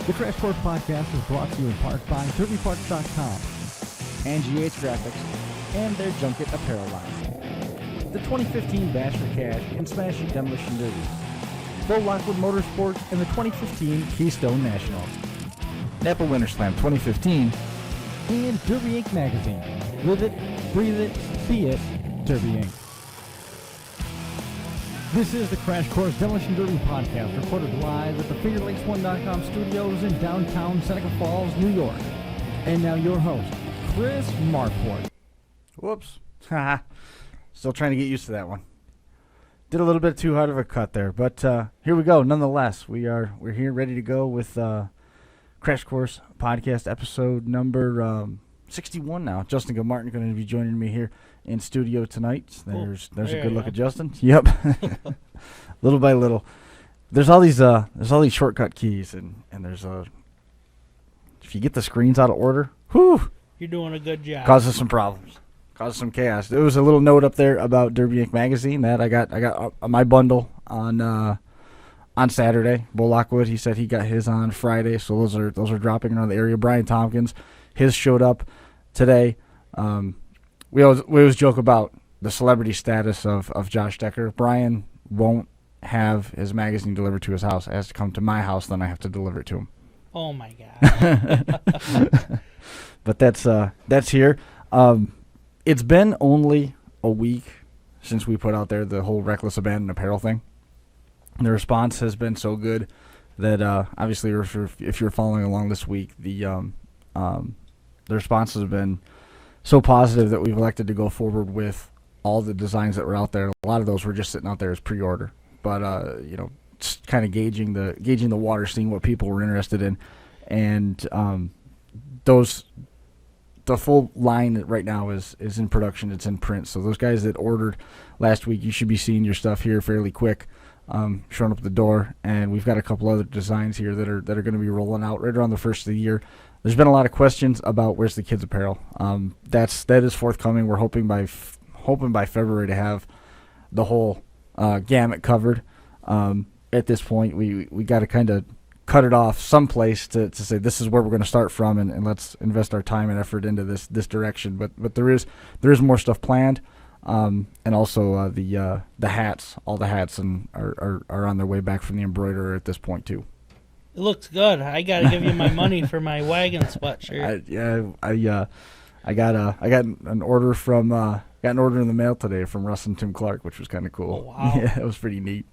The Crash Course Podcast is brought to you in part by DerbyParts.com and GH Graphics and their Junket Apparel line. The 2015 Bash for Cash and Smashing Demolition Derby. Bo Lockwood Motorsports and the 2015 Keystone National. Napa WinterSLAM 2015 and Derby Inc. magazine. Live it, breathe it, be it, Derby Inc. This is the Crash Course Demolition Derby podcast, recorded live at the FingerLakes1.com studios in downtown Seneca Falls, New York. And now your host, Chris Marport. Whoops. Still trying to get used to that one. Did a little bit too hard of a cut there, but here we go. Nonetheless, we're here ready to go with Crash Course podcast episode number 61 now. Justin Gilmartin going to be joining me here in studio tonight. There's a good look at Justin. Yep. Little by little. There's all these shortcut keys and there's if you get the screens out of order, whew, you're doing a good job. Causes some problems. Causes some chaos. There was a little note up there about Derby Inc. magazine that I got my bundle on Saturday. Bo Lockwood, he said he got his on Friday, so those are dropping around the area. Brian Tompkins, his showed up today. We always joke about the celebrity status of Josh Decker. Brian won't have his magazine delivered to his house. It has to come to my house, then I have to deliver it to him. Oh my God. But that's here. It's been only a week since we put out there the whole reckless abandoned apparel thing. The response has been so good that obviously if you're following along this week, the responses have been so positive that we've elected to go forward with all the designs that were out there. A lot of those were just sitting out there as pre-order, but just kind of gauging the water, seeing what people were interested in, and the full line right now is in production. It's in print. So those guys that ordered last week, you should be seeing your stuff here fairly quick, showing up at the door. And we've got a couple other designs here that are going to be rolling out right around the first of the year. There's been a lot of questions about where's the kids' apparel. That is forthcoming. We're hoping by February to have the whole gamut covered. At this point, we got to kind of cut it off someplace to say this is where we're going to start from, and let's invest our time and effort into this direction. But there is more stuff planned, and also the hats, all the hats, and are on their way back from the embroiderer at this point too. It looks good. I got to give you my money for my wagon sweatshirt. I got an order in the mail today from Russ and Tim Clark, which was kind of cool. Oh, wow. Yeah, it was pretty neat.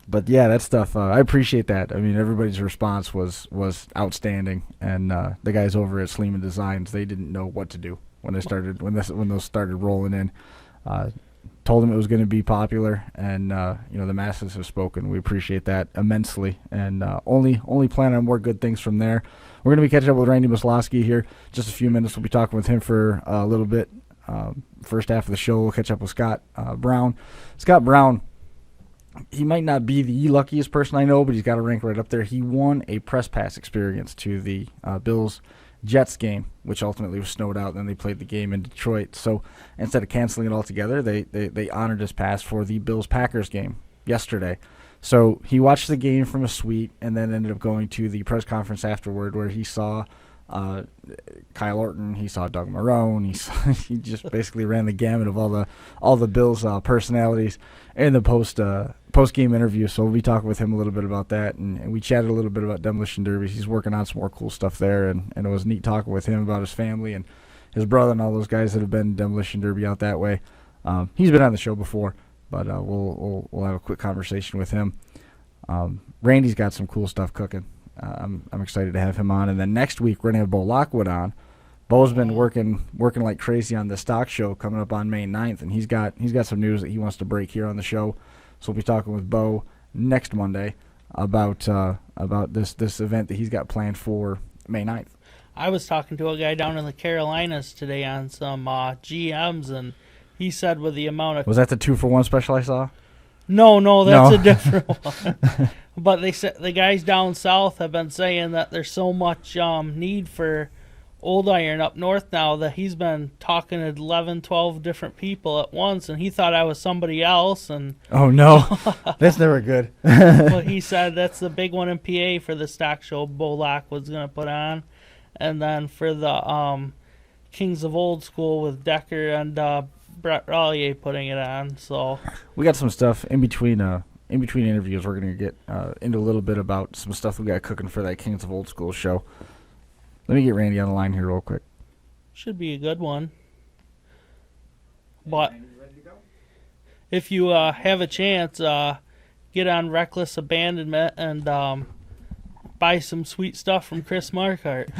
But yeah, that stuff, I appreciate that. I mean, everybody's response was outstanding, and the guys over at Sleeman Designs, they didn't know what to do when those started rolling in. Told them it was going to be popular, and the masses have spoken. We appreciate that immensely, and only plan on more good things from there. We're going to be catching up with Randy Mosloski here just a few minutes. We'll be talking with him for a little bit. First half of the show, we'll catch up with Scott Brown. Scott Brown, he might not be the luckiest person I know, but he's got a rank right up there. He won a press pass experience to the Bills-Jets game, which ultimately was snowed out, and then they played the game in Detroit. So instead of canceling it altogether, they honored his pass for the Bills-Packers game yesterday. So he watched the game from a suite and then ended up going to the press conference afterward, where he saw Kyle Orton, he saw Doug Marrone, he just basically ran the gamut of all the Bills personalities in the post game interview. So we'll be talking with him a little bit about that, and we chatted a little bit about Demolition Derbies. He's working on some more cool stuff there, and it was neat talking with him about his family and his brother and all those guys that have been Demolition Derby out that way. He's been on the show before, but we'll have a quick conversation with him. Randy's got some cool stuff cooking. I'm excited to have him on, and then next week we're gonna have Bo Lockwood on. Bo's been working like crazy on the stock show coming up on May 9th, and he's got some news that he wants to break here on the show. So we'll be talking with Bo next Monday about this event that he's got planned for May 9th. I was talking to a guy down in the Carolinas today on some GMs, and he said with the amount of... Was that the 2-for-1 special I saw? No, that's a different one. But they said the guys down south have been saying that there's so much need for Old Iron up north now that he's been talking to 11, 12 different people at once, and he thought I was somebody else. And Oh no, that's never good. but he said that's the big one in PA for the stock show Bolak was going to put on, and then for the Kings of Old School with Decker and Brett Rollier putting it on. So We got some stuff in between interviews. We're gonna get into a little bit about some stuff we got cooking for that Kings of Old School show. Let me get Randy on the line here real quick. should be a good one. But if you have a chance, get on Reckless Abandonment and buy some sweet stuff from Chris Markart.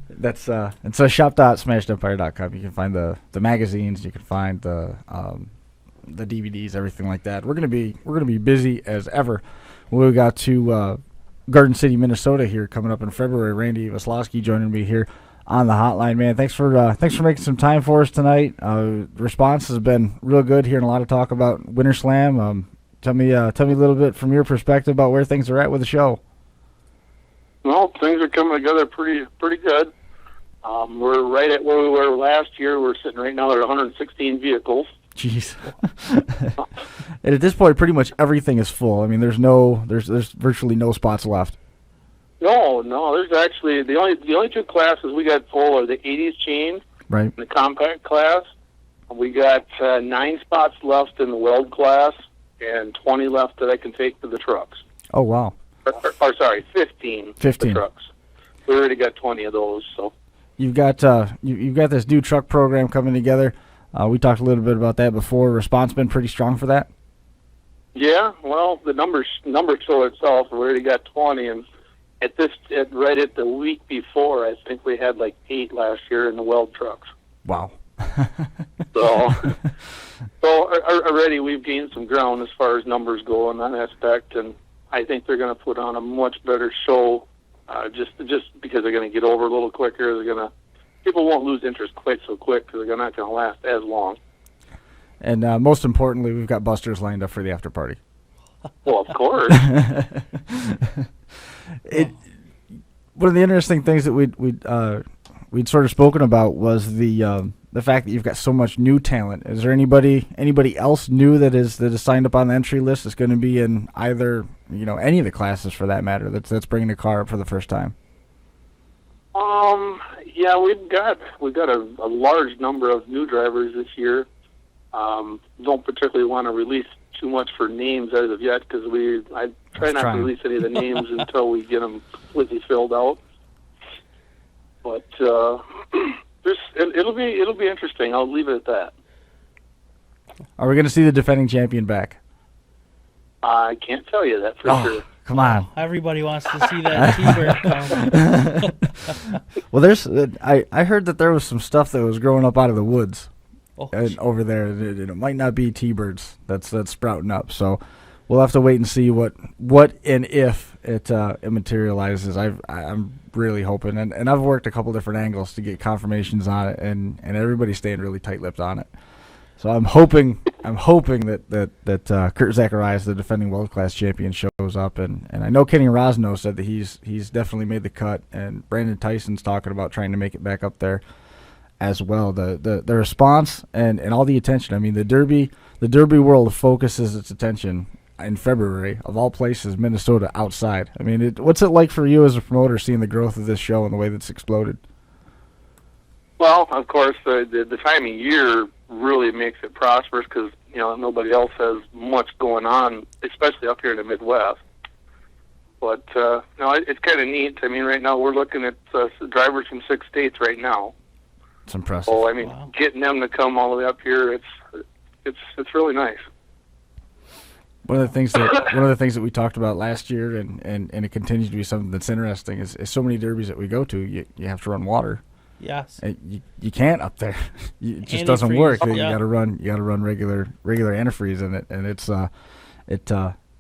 That's and so shop.smashedempire.com. You can find the magazines. You can find the DVDs, everything like that. We're gonna be busy as ever. We got to Garden City, Minnesota here coming up in February. Randy Mosloski joining me here on the hotline, man. Thanks for making some time for us tonight. Response has been real good. Hearing a lot of talk about WinterSLAM. Tell me a little bit from your perspective about where things are at with the show. Well, things are coming together pretty good. We're right at where we were last year. We're sitting right now at 116 vehicles. Jeez. And at this point, pretty much everything is full. I mean, there's virtually no spots left. No, there's actually the only two classes we got full are the 80s chain, Right. and the compact class. We got 9 spots left in the weld class and 20 left that I can take to the trucks. Oh wow. Or sorry, 15. 15. The trucks. We already got 20 of those. So You've got you've got this new truck program coming together. We talked a little bit about that before. Response been pretty strong for that. yeah, well, the numbers show itself. We already got 20, and right at the week before, I think we had like 8 last year in the weld trucks. Wow. So already we've gained some ground as far as numbers go in that aspect, and I think they're going to put on a much better show, just because they're going to get over a little quicker. People won't lose interest quite so quick because they're not going to last as long. And most importantly, we've got busters lined up for the after party. Well, of course. One of the interesting things that we'd sort of spoken about was the fact that you've got so much new talent. Is there anybody else new that is signed up on the entry list that's going to be in either any of the classes for that matter that's bringing a car up for the first time? Yeah, we've got a large number of new drivers this year. Don't particularly want to release too much for names as of yet because I try not to release any of the names until we get them completely filled out. But it'll be interesting. I'll leave it at that. Are we going to see the defending champion back? I can't tell you that for sure. Come on. Everybody wants to see that T-bird come. Well, I heard that there was some stuff that was growing up out of the woods over there. It might not be T-birds that's sprouting up. So we'll have to wait and see what and if it materializes. I'm really hoping, and I've worked a couple different angles to get confirmations on it, and everybody's staying really tight-lipped on it. So I'm hoping that Kurt Zacharias, the defending world class champion, shows up, and I know Kenny Rosno said that he's definitely made the cut, and Brandon Tyson's talking about trying to make it back up there as well. The response and all the attention. I mean, the Derby world focuses its attention in February, of all places, Minnesota outside. I mean, what's it like for you as a promoter seeing the growth of this show and the way that's exploded? Well, of course, the time of year really makes it prosperous because nobody else has much going on, especially up here in the Midwest. But it's kind of neat. I mean, right now we're looking at drivers from 6 states right now. It's impressive. So I mean, getting them to come all the way up here, it's really nice. One of the things that we talked about last year, and it continues to be something that's interesting, is so many derbies that we go to, you have to run water. Yes. You can't up there. It just doesn't work. Yeah. You got to run regular antifreeze in it, and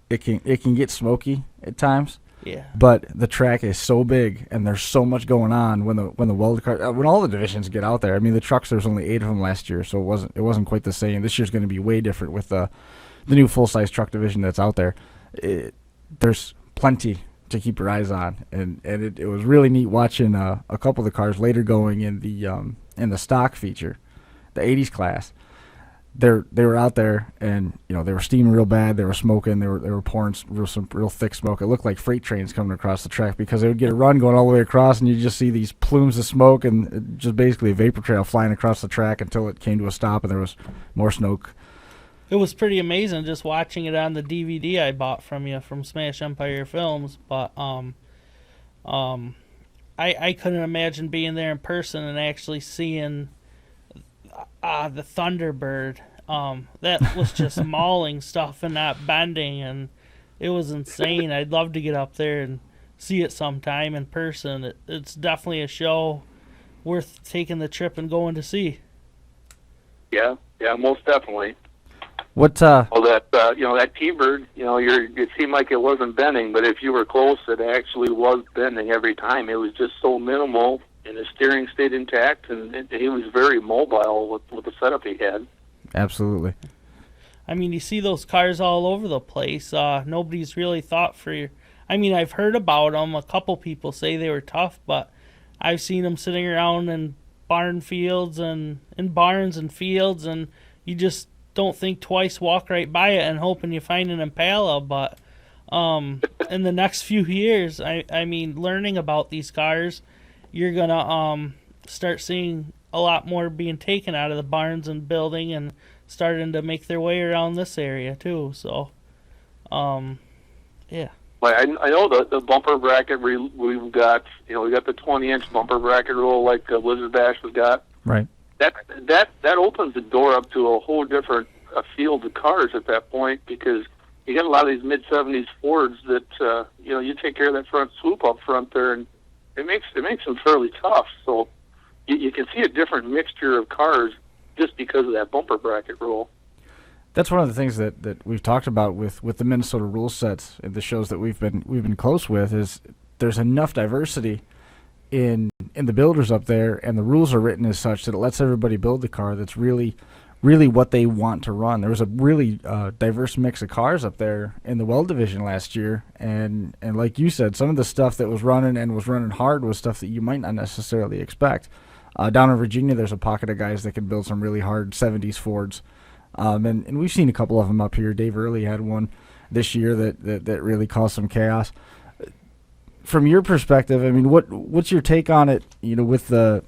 it can get smoky at times. Yeah. But the track is so big, and there's so much going on when the weld car, when all the divisions get out there. I mean, the trucks, there's only 8 of them last year, so it wasn't quite the same. This year's going to be way different with the new full size truck division that's out there. There's plenty to keep your eyes on, and it was really neat watching a couple of the cars later going in the stock feature, the '80s class. They were out there, and they were steaming real bad. They were smoking. They were pouring some real thick smoke. It looked like freight trains coming across the track because they would get a run going all the way across, and you just see these plumes of smoke and just basically a vapor trail flying across the track until it came to a stop, and there was more smoke. It was pretty amazing just watching it on the DVD I bought from you from Smash Empire Films, but I couldn't imagine being there in person and actually seeing the Thunderbird. That was just mauling stuff and not bending, and it was insane. I'd love to get up there and see it sometime in person. It's definitely a show worth taking the trip and going to see. Yeah, most definitely. What? Well, that T-Bird, it seemed like it wasn't bending, but if you were close, it actually was bending every time. It was just so minimal, and the steering stayed intact, and he was very mobile with the setup he had. Absolutely. I mean, you see those cars all over the place. Nobody's really thought for. I mean, I've heard about them. A couple people say they were tough, but I've seen them sitting around in barn fields and in barns and fields, and you just don't think twice, walk right by it and hoping you find an Impala. But in the next few years, I mean, learning about these cars, you're gonna start seeing a lot more being taken out of the barns and building and starting to make their way around this area too. So, yeah. Well, I know the bumper bracket we've got. We got the 20-inch bumper bracket roll like Blizzard Bash has got. Right. That opens the door up to a whole different field of cars at that point, because you got a lot of these mid-'70s Fords that you take care of that front swoop up front there, and it makes them fairly tough. So you can see a different mixture of cars just because of that bumper bracket roll. That's one of the things that we've talked about with the Minnesota rule sets and the shows that we've been close with, is there's enough diversity in the builders up there, and the rules are written as such that it lets everybody build the car that's really what they want to run. There was a really diverse mix of cars up there in the Weld division last year, and like you said, some of the stuff that was running hard was stuff that you might not necessarily expect. Down in Virginia, there's a pocket of guys that can build some really hard 70s Fords, and we've seen a couple of them up here. Dave Early had one this year that really caused some chaos. From your perspective, I mean, what's your take on it? With the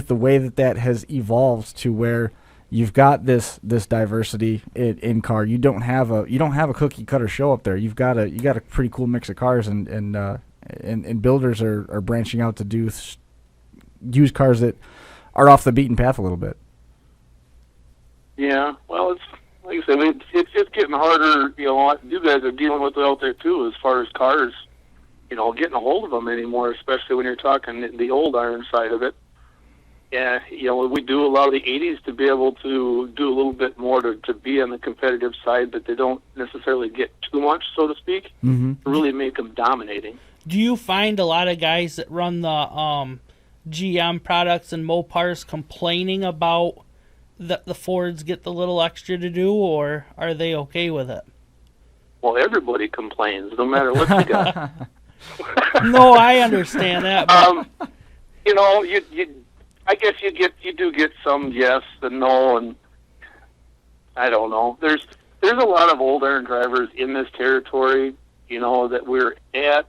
way that has evolved to where you've got this diversity in car. You don't have a cookie cutter show up there. You got a pretty cool mix of cars, and builders are branching out to use cars that are off the beaten path a little bit. Yeah, well, it's like I said, it's just getting harder. You guys are dealing with it out there too, as far as cars. Getting a hold of them anymore, especially when you're talking the old iron side of it. Yeah, we do a lot of the 80s to be able to do a little bit more to be on the competitive side, but they don't necessarily get too much, so to speak, to really make them dominating. Do you find a lot of guys that run the GM products and Mopars complaining about that the Fords get the little extra to do, or are they okay with it? Well, everybody complains, no matter what you got. No, I understand that. But I guess you do get some yes and no, and I don't know. There's a lot of old iron drivers in this territory, that we're at,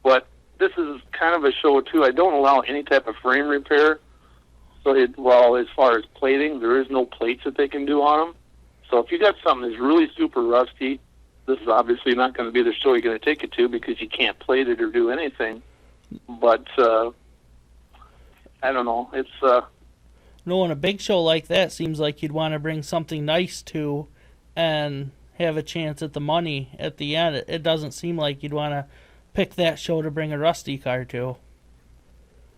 but this is kind of a show too. I don't allow any type of frame repair. So as far as plating, there is no plates that they can do on them. So if you got something that's really super rusty, this is obviously not going to be the show you're going to take it to, because you can't plate it or do anything. But I don't know. It's no, in a big show like that, seems like you'd want to bring something nice to, and have a chance at the money at the end. It doesn't seem like you'd want to pick that show to bring a rusty car to.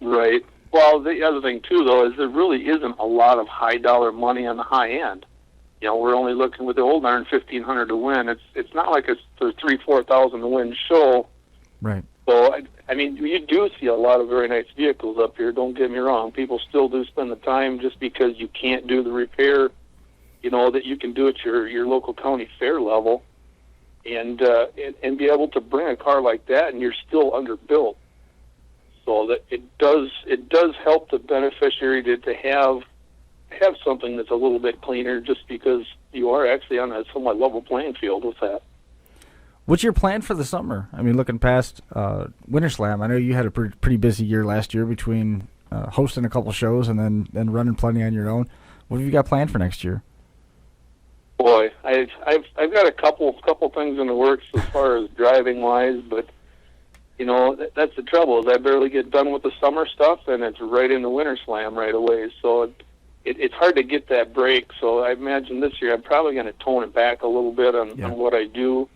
Right. Well, the other thing too, though, is there really isn't a lot of high dollar money on the high end. We're only looking with the old iron $1,500 to win. It's not like it's a $3,000-$4,000 to win show. Right. So I mean, you do see a lot of very nice vehicles up here. Don't get me wrong. People still do spend the time, just because you can't do the repair, that you can do at your local county fair level. and be able to bring a car like that, and you're still underbuilt. So that it does help the beneficiary to have something that's a little bit cleaner, just because you are actually on a somewhat level playing field with that. What's your plan for the summer? I mean, looking past WinterSLAM, I know you had a pretty busy year last year between hosting a couple shows and then running plenty on your own. What have you got planned for next year? Boy, I've got a couple things in the works as far as driving wise, but you know that's the trouble is I barely get done with the summer stuff, and it's right into WinterSLAM right away. So it's hard to get that break. So I imagine this year I'm probably going to tone it back a little bit on what I do,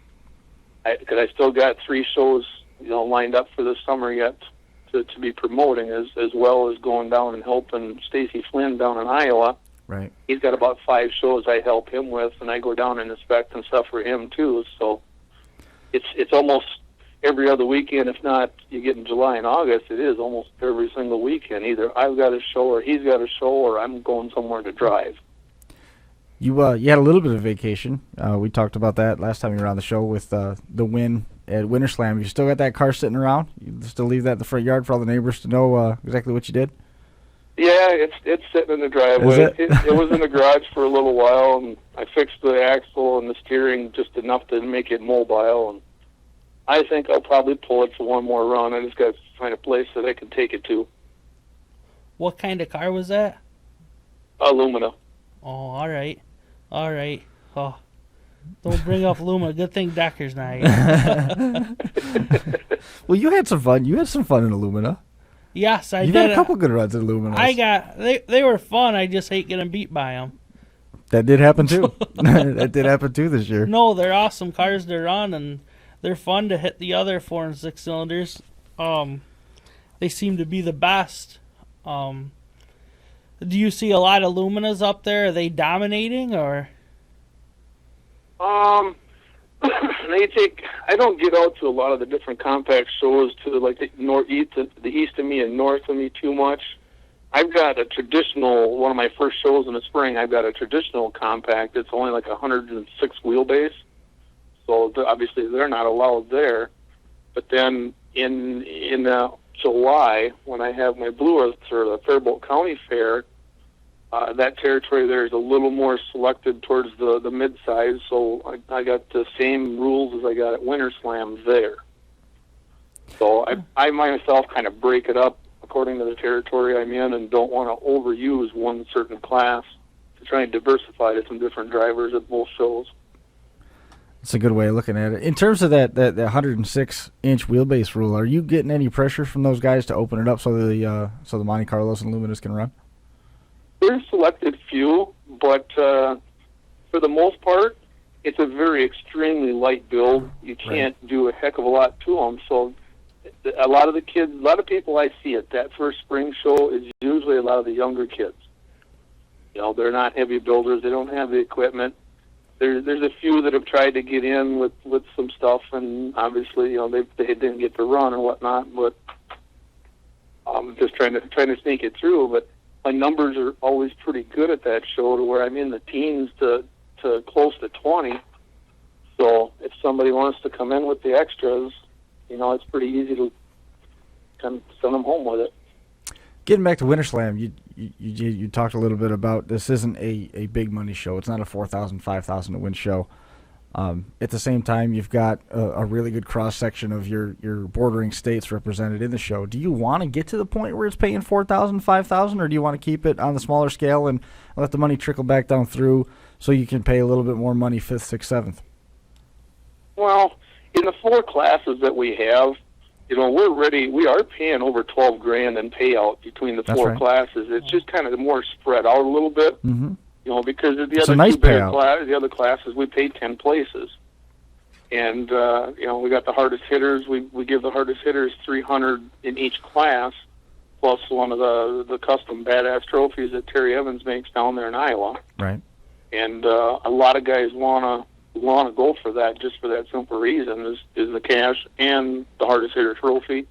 because I still got 3 shows lined up for this summer yet to be promoting, as well as going down and helping Stacy Flynn down in Iowa. Right. He's got about 5 shows I help him with, and I go down and inspect and stuff for him too. So it's almost every other weekend. If not, you get in July and August, it is almost every single weekend. Either I've got a show, or he's got a show, or I'm going somewhere to drive. You had a little bit of vacation. We talked about that last time you were on the show with the win at WinterSLAM. You still got that car sitting around? You still leave that in the front yard for all the neighbors to know exactly what you did? Yeah, it's sitting in the driveway. It was in the garage for a little while, and I fixed the axle and the steering just enough to make it mobile. And I think I'll probably pull it for one more run. I just got to find a place that I can take it to. What kind of car was that? Lumina. Oh, all right. Oh, don't bring up Luma. Good thing Decker's not here. Well, you had some fun. You had some fun in Illumina. Yes, I did. You've had a couple good runs in Illumina. They were fun. I just hate getting beat by them. That did happen too. That did happen too this year. No, they're awesome cars to run, and they're fun to hit the other 4 and 6 cylinders. They seem to be the best. Do you see a lot of Luminas up there? Are they dominating, or? I don't get out to a lot of the different compact shows to like the east of me and north of me too much. I've got a traditional, one of my first shows in the spring, I've got a traditional compact. It's only like 106 wheelbase. So obviously they're not allowed there. But then in July, when I have my Blue Earth or the Faribault County Fair, that territory there is a little more selected towards the mid-size, so I got the same rules as I got at WinterSLAM there. So I myself kind of break it up according to the territory I'm in, and don't want to overuse one certain class to try and diversify to some different drivers at both shows. That's a good way of looking at it. In terms of that 106-inch wheelbase rule, are you getting any pressure from those guys to open it up so the Monte Carlos and Luminas can run? There's selected few, but for the most part, it's a very extremely light build. You can't do a heck of a lot to them. So a lot of people I see at that first spring show is usually a lot of the younger kids. They're not heavy builders. They don't have the equipment. There's a few that have tried to get in with some stuff, and obviously, they didn't get to run or whatnot. But just trying to sneak it through. But my numbers are always pretty good at that show, to where I'm in the teens to close to 20. So if somebody wants to come in with the extras, it's pretty easy to kind of send them home with it. Getting back to WinterSLAM, you talked a little bit about this isn't a big money show. It's not a $4,000, $5,000 to win show. At the same time, you've got a really good cross-section of your bordering states represented in the show. Do you want to get to the point where it's paying $4,000, $5,000, or do you want to keep it on the smaller scale and let the money trickle back down through so you can pay a little bit more money 5th, 6th, 7th? Well, in the 4 classes that we have, we're ready. We are paying over $12,000 in payout between the 4 classes. It's just kind of more spread out a little bit. Mm-hmm. Because of the other nice two bigger the other classes, we paid 10 places. And, we got the hardest hitters. We give the hardest hitters $300 in each class, plus one of the custom badass trophies that Terry Evans makes down there in Iowa. Right. And a lot of guys want to go for that, just for that simple reason, is the cash and the hardest hitter trophy.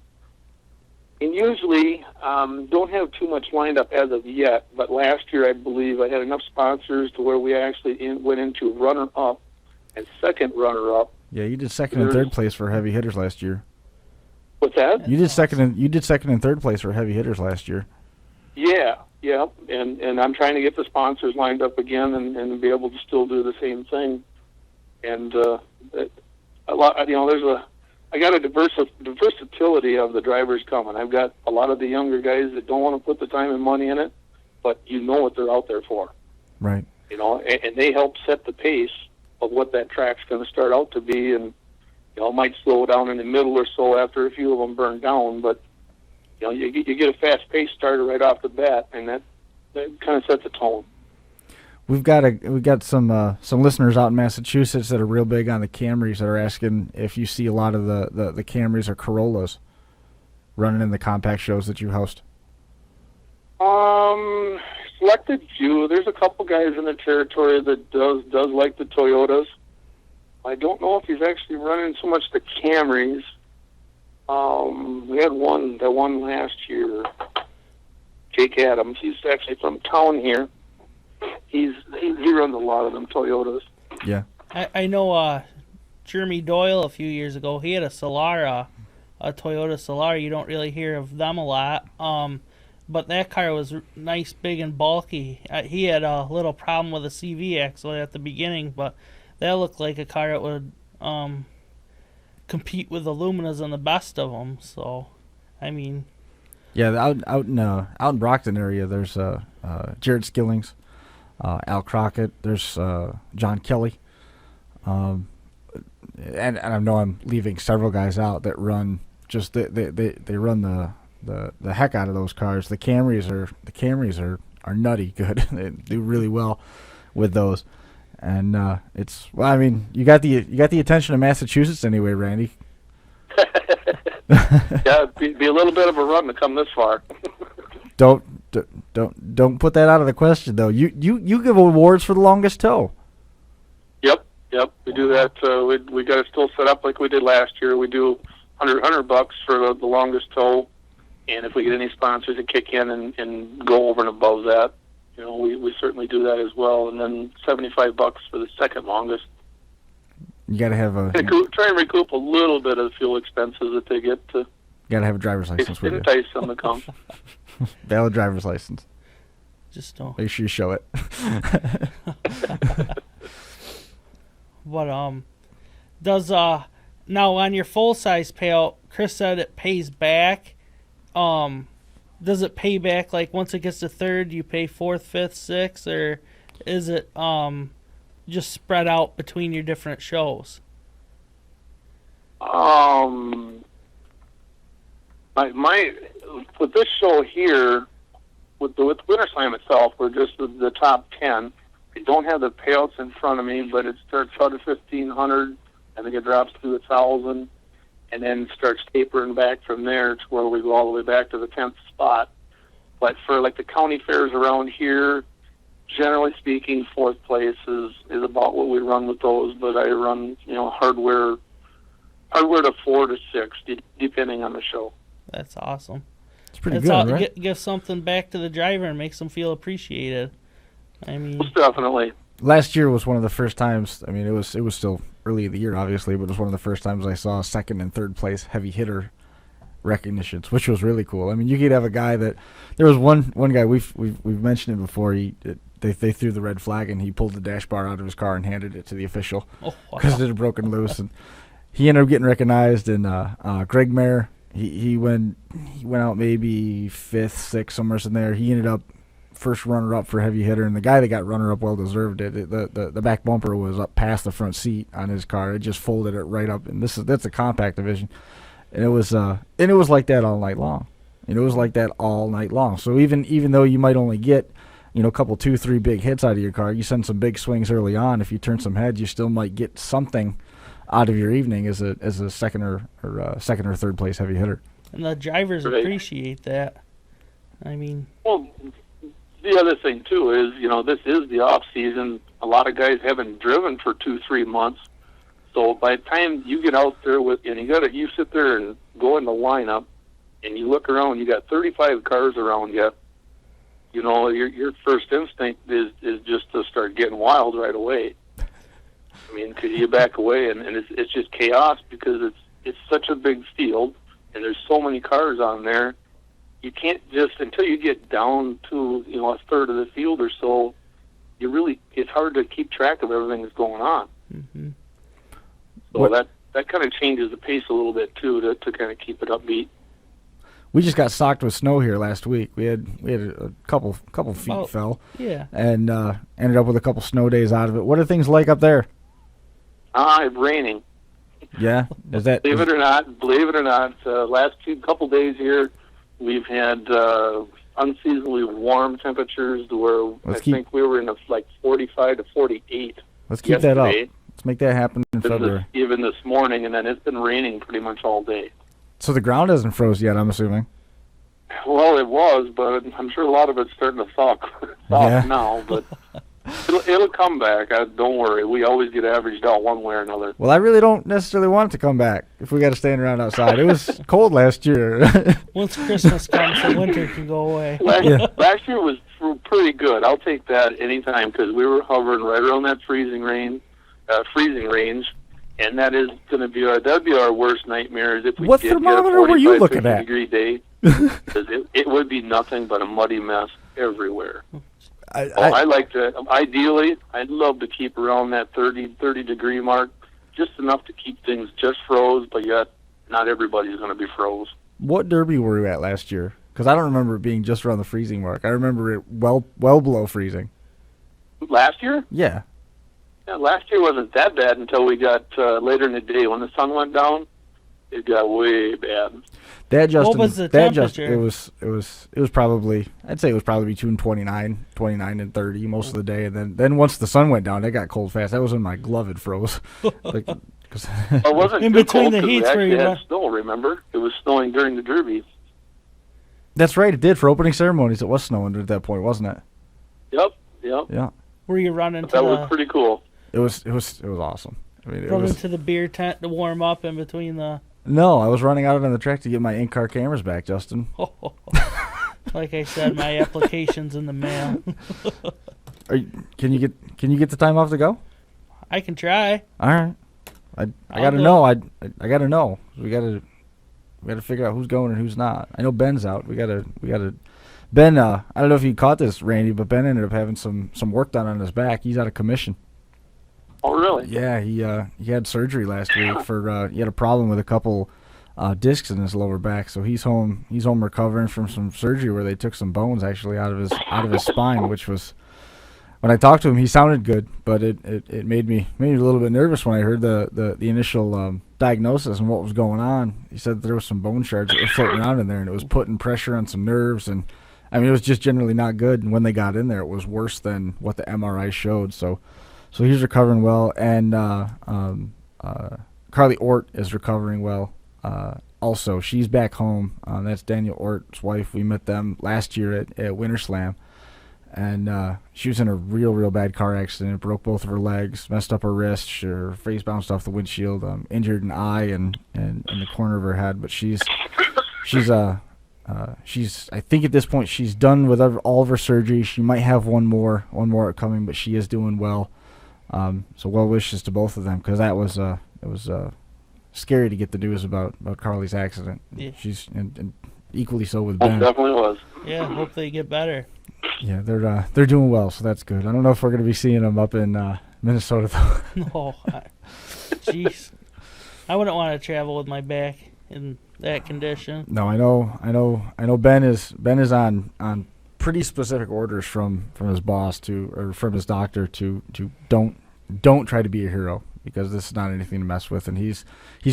And usually don't have too much lined up as of yet, but last year I believe I had enough sponsors to where we actually went into runner-up and second runner-up Yeah, you did second and third place for heavy hitters last year. What's that? You did second and third place for heavy hitters last year. Yeah, and I'm trying to get the sponsors lined up again and be able to still do the same thing. And a lot, I got a versatility of the drivers coming. I've got a lot of the younger guys that don't want to put the time and money in it, but you know what they're out there for. Right. And they help set the pace of what that track's going to start out to be, and it might slow down in the middle or so after a few of them burn down, but you get a fast pace starter right off the bat, and that kind of sets a tone. We've got some listeners out in Massachusetts that are real big on the Camrys that are asking if you see a lot of the Camrys or Corollas running in the compact shows that you host. Selected few. There's a couple guys in the territory that does like the Toyotas. I don't know if he's actually running so much the Camrys. We had one that won last year, Jake Adams. He's actually from town here. He runs a lot of them Toyotas. Yeah. I know Jeremy Doyle a few years ago, he had a Solara, a Toyota Solara. You don't really hear of them a lot. But that car was nice, big, and bulky. He had a little problem with a CV axle at the beginning, but that looked like a car that would compete with the Luminas and the best of them. So, I mean, yeah, out in Brockton area, there's Jared Skillings, Al Crockett. There's John Kelly, and I know I'm leaving several guys out that run just they run the heck out of those cars. The Camrys are nutty good. They do really well with those. And you got the attention of Massachusetts anyway, Randy. Yeah, it'd be a little bit of a run to come this far. Don't put that out of the question though. You give awards for the longest tow. Yep, we do that. We got it still set up like we did last year. We do $100 for the longest tow, and if we get any sponsors that kick in and go over and above that, we certainly do that as well. And then $75 for the second longest. You got to have try and recoup a little bit of the fuel expenses that they get to. Got to have a driver's license with you. Entice them to come. Valid driver's license. Just don't. Make sure you show it. But does now on your full size payout, Chris said it pays back. Does it pay back like once it gets to third, you pay fourth, fifth, sixth, or is it just spread out between your different shows? My with this show here, with WinterSLAM itself, we're just the top 10. I don't have the payouts in front of me, but it starts out at 1,500. I think it drops to 1,000, and then starts tapering back from there to where we go all the way back to the 10th spot. But for like the county fairs around here, generally speaking, fourth place is about what we run with those. But I run hardware to 4 to 6, depending on the show. That's awesome. It's pretty good, right? Give something back to the driver and makes them feel appreciated. I mean, most definitely. Last year was one of the first times. I mean, it was still early in the year, obviously, but it was one of the first times I saw second and third place heavy hitter recognitions, which was really cool. I mean, you could have a guy that there was one guy we've mentioned him before. They threw the red flag and he pulled the dash bar out of his car and handed it to the official because it had broken loose, and he ended up getting recognized. And Greg Mayer, he went out maybe fifth, sixth, somewhere in there. He ended up first runner-up for heavy hitter, and the guy that got runner-up well deserved it. The back bumper was up past the front seat on his car. It just folded it right up, and that's a compact division, and it was like that all night long. It was like that all night long. So even though you might only get a couple 2-3 big hits out of your car, you send some big swings early on. If you turn some heads, you still might get something out of your evening as a second or third place heavy hitter. And the drivers appreciate that. I mean, well, the other thing too is this is the off season. A lot of guys haven't driven for 2-3 months, so by the time you get out there you sit there and go in the lineup, and you look around, you got 35 cars around you. Your first instinct is just to start getting wild right away. I mean, 'cause you back away, and it's just chaos because it's such a big field, and there's so many cars on there. You can't just, until you get down to, a third of the field or so, it's hard to keep track of everything that's going on. Mm-hmm. So that kind of changes the pace a little bit too, to kind of keep it upbeat. We just got socked with snow here last week. We had a couple feet fell. Yeah. And ended up with a couple snow days out of it. What are things like up there? It's raining. Yeah, Believe it or not, last couple days here, we've had unseasonably warm temperatures to where think we were in 45 to 48. Let's keep that up. Let's make that happen in February. Even this morning, and then it's been raining pretty much all day. So the ground hasn't froze yet, I'm assuming. Well, it was, but I'm sure a lot of it's starting to thaw now. But it'll come back. Don't worry. We always get averaged out one way or another. Well, I really don't necessarily want it to come back if we got to stand around outside. It was cold last year. Once Christmas comes, the winter can go away. Last year was pretty good. I'll take that anytime because we were hovering right around that freezing range. And that is going to be our worst nightmare. If we what did thermometer get a were you looking at? 50-degree day, because it would be nothing but a muddy mess everywhere. I like to. Ideally, I'd love to keep around that 30-degree mark, just enough to keep things just froze, but yet not everybody's going to be froze. What derby were you at last year? Because I don't remember it being just around the freezing mark. I remember it well below freezing. Last year? Yeah. Yeah, last year wasn't that bad until we got later in the day. When the sun went down, it got way bad. What was the temperature? It was probably, I'd say it was probably between 29 and 30 most of the day. And then once the sun went down, it got cold fast. That was when my glove had froze. It wasn't in too between cold the heats where we you had snow, remember? It was snowing during the Derby. That's right, it did. For opening ceremonies, it was snowing at that point, wasn't it? Yep. Yeah. Were you running that was pretty cool. It was awesome. I mean, running to the beer tent to warm up in between the... No, I was running out on the track to get my in-car cameras back, Justin. Like I said, my application's in the mail. Can you get the time off to go? I can try. All right. I gotta know. I gotta know. We gotta figure out who's going and who's not. I know Ben's out. We gotta. Ben, I don't know if you caught this, Randy, but Ben ended up having some work done on his back. He's out of commission. Oh, really? Yeah, he had surgery last week for he had a problem with a couple discs in his lower back, so he's home recovering from some surgery where they took some bones actually out of his spine, which was, when I talked to him, he sounded good, but it made me a little bit nervous when I heard the initial diagnosis and what was going on. He said there was some bone shards that were floating around in there, and it was putting pressure on some nerves, and I mean it was just generally not good. And when they got in there, it was worse than what the MRI showed. So he's recovering well, and Carly Ort is recovering well. Also, she's back home. That's Daniel Ort's wife. We met them last year at WinterSLAM, and she was in a real bad car accident. Broke both of her legs, messed up her wrist, her face bounced off the windshield, injured an eye and the corner of her head. But she's I think at this point she's done with all of her surgery. She might have one more coming, but she is doing well. So well wishes to both of them, because it was scary to get the news about Carly's accident. Yeah. She's and equally so with Ben. It definitely was. Yeah, hope they get better. Yeah, they're doing well, so that's good. I don't know if we're going to be seeing them up in Minnesota though. No, jeez, I wouldn't want to travel with my back in that condition. No, I know. Ben is on pretty specific orders from his boss or from his doctor to don't try to be a hero, because this is not anything to mess with, and he's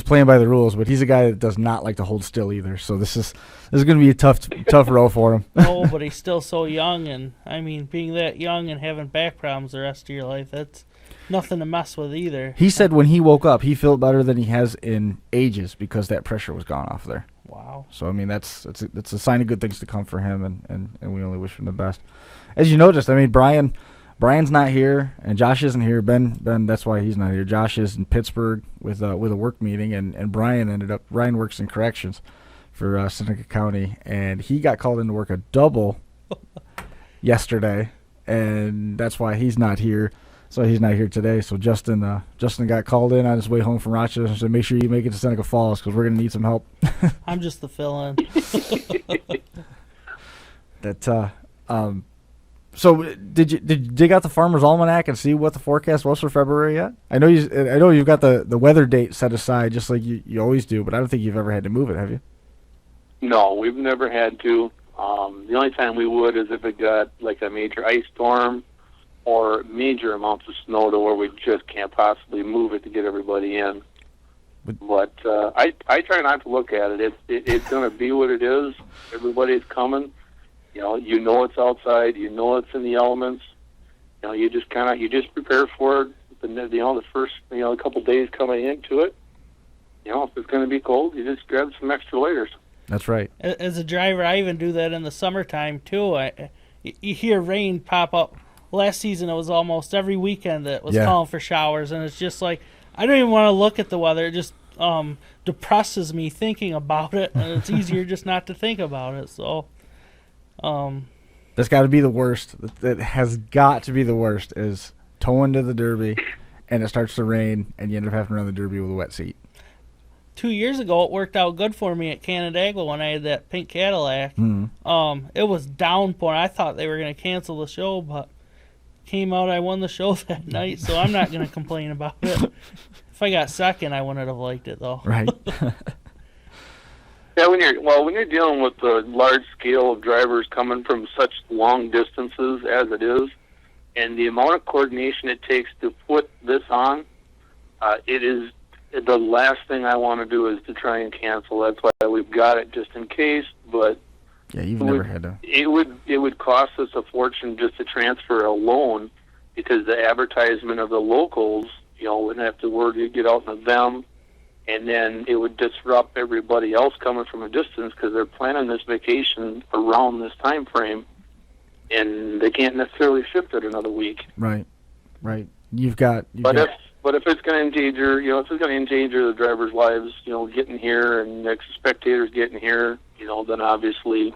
playing by the rules, but he's a guy that does not like to hold still either. So this is going to be a tough row for him. No, but he's still so young, and I mean, being that young and having back problems the rest of your life, that's nothing to mess with either. He said when he woke up, he felt better than he has in ages because that pressure was gone off there. Wow. So I mean, that's a sign of good things to come for him, and we only wish him the best. As you noticed, I mean, Brian's not here, and Josh isn't here. Ben, that's why he's not here. Josh is in Pittsburgh with a work meeting, and Brian works in corrections for Seneca County, and he got called in to work a double yesterday, and that's why he's not here. So he's not here today. So Justin got called in on his way home from Rochester and said, make sure you make it to Seneca Falls because we're going to need some help. I'm just the fill-in. So did you dig out the Farmer's Almanac and see what the forecast was for February yet? I know you've got the weather date set aside just like you always do, but I don't think you've ever had to move it, have you? No, we've never had to. The only time we would is if it got like a major ice storm or major amounts of snow to where we just can't possibly move it to get everybody in. But I try not to look at it. It's going to be what it is. Everybody's coming. You know it's outside. You know it's in the elements. You just prepare for it. The first a couple days coming into it. If it's going to be cold, you just grab some extra layers. That's right. As a driver, I even do that in the summertime too. You hear rain pop up. Last season, it was almost every weekend that was calling for showers, and it's just like I don't even want to look at the weather. It just depresses me thinking about it, and it's easier just not to think about it. So. That's got to be the worst. That has got to be the worst is towing to the Derby, and it starts to rain, and you end up having to run the Derby with a wet seat. 2 years ago, it worked out good for me at Canandaigua when I had that pink Cadillac. Mm-hmm. It was downpouring. I thought they were going to cancel the show, but came out I won the show that night, so I'm not going to complain about it. If I got second, I wouldn't have liked it though. Right. Yeah, when you're dealing with the large scale of drivers coming from such long distances as it is, and the amount of coordination it takes to put this on, it is the last thing I want to do is to try and cancel. That's why we've got it just in case. But yeah, you've never had to. It would cost us a fortune just to transfer alone, because the advertisement of the locals, wouldn't have to word you get out in them. And then it would disrupt everybody else coming from a distance because they're planning this vacation around this time frame, and they can't necessarily shift it another week. Right. But if it's going to endanger, if it's going to endanger the drivers' lives, getting here and the spectators getting here, then obviously,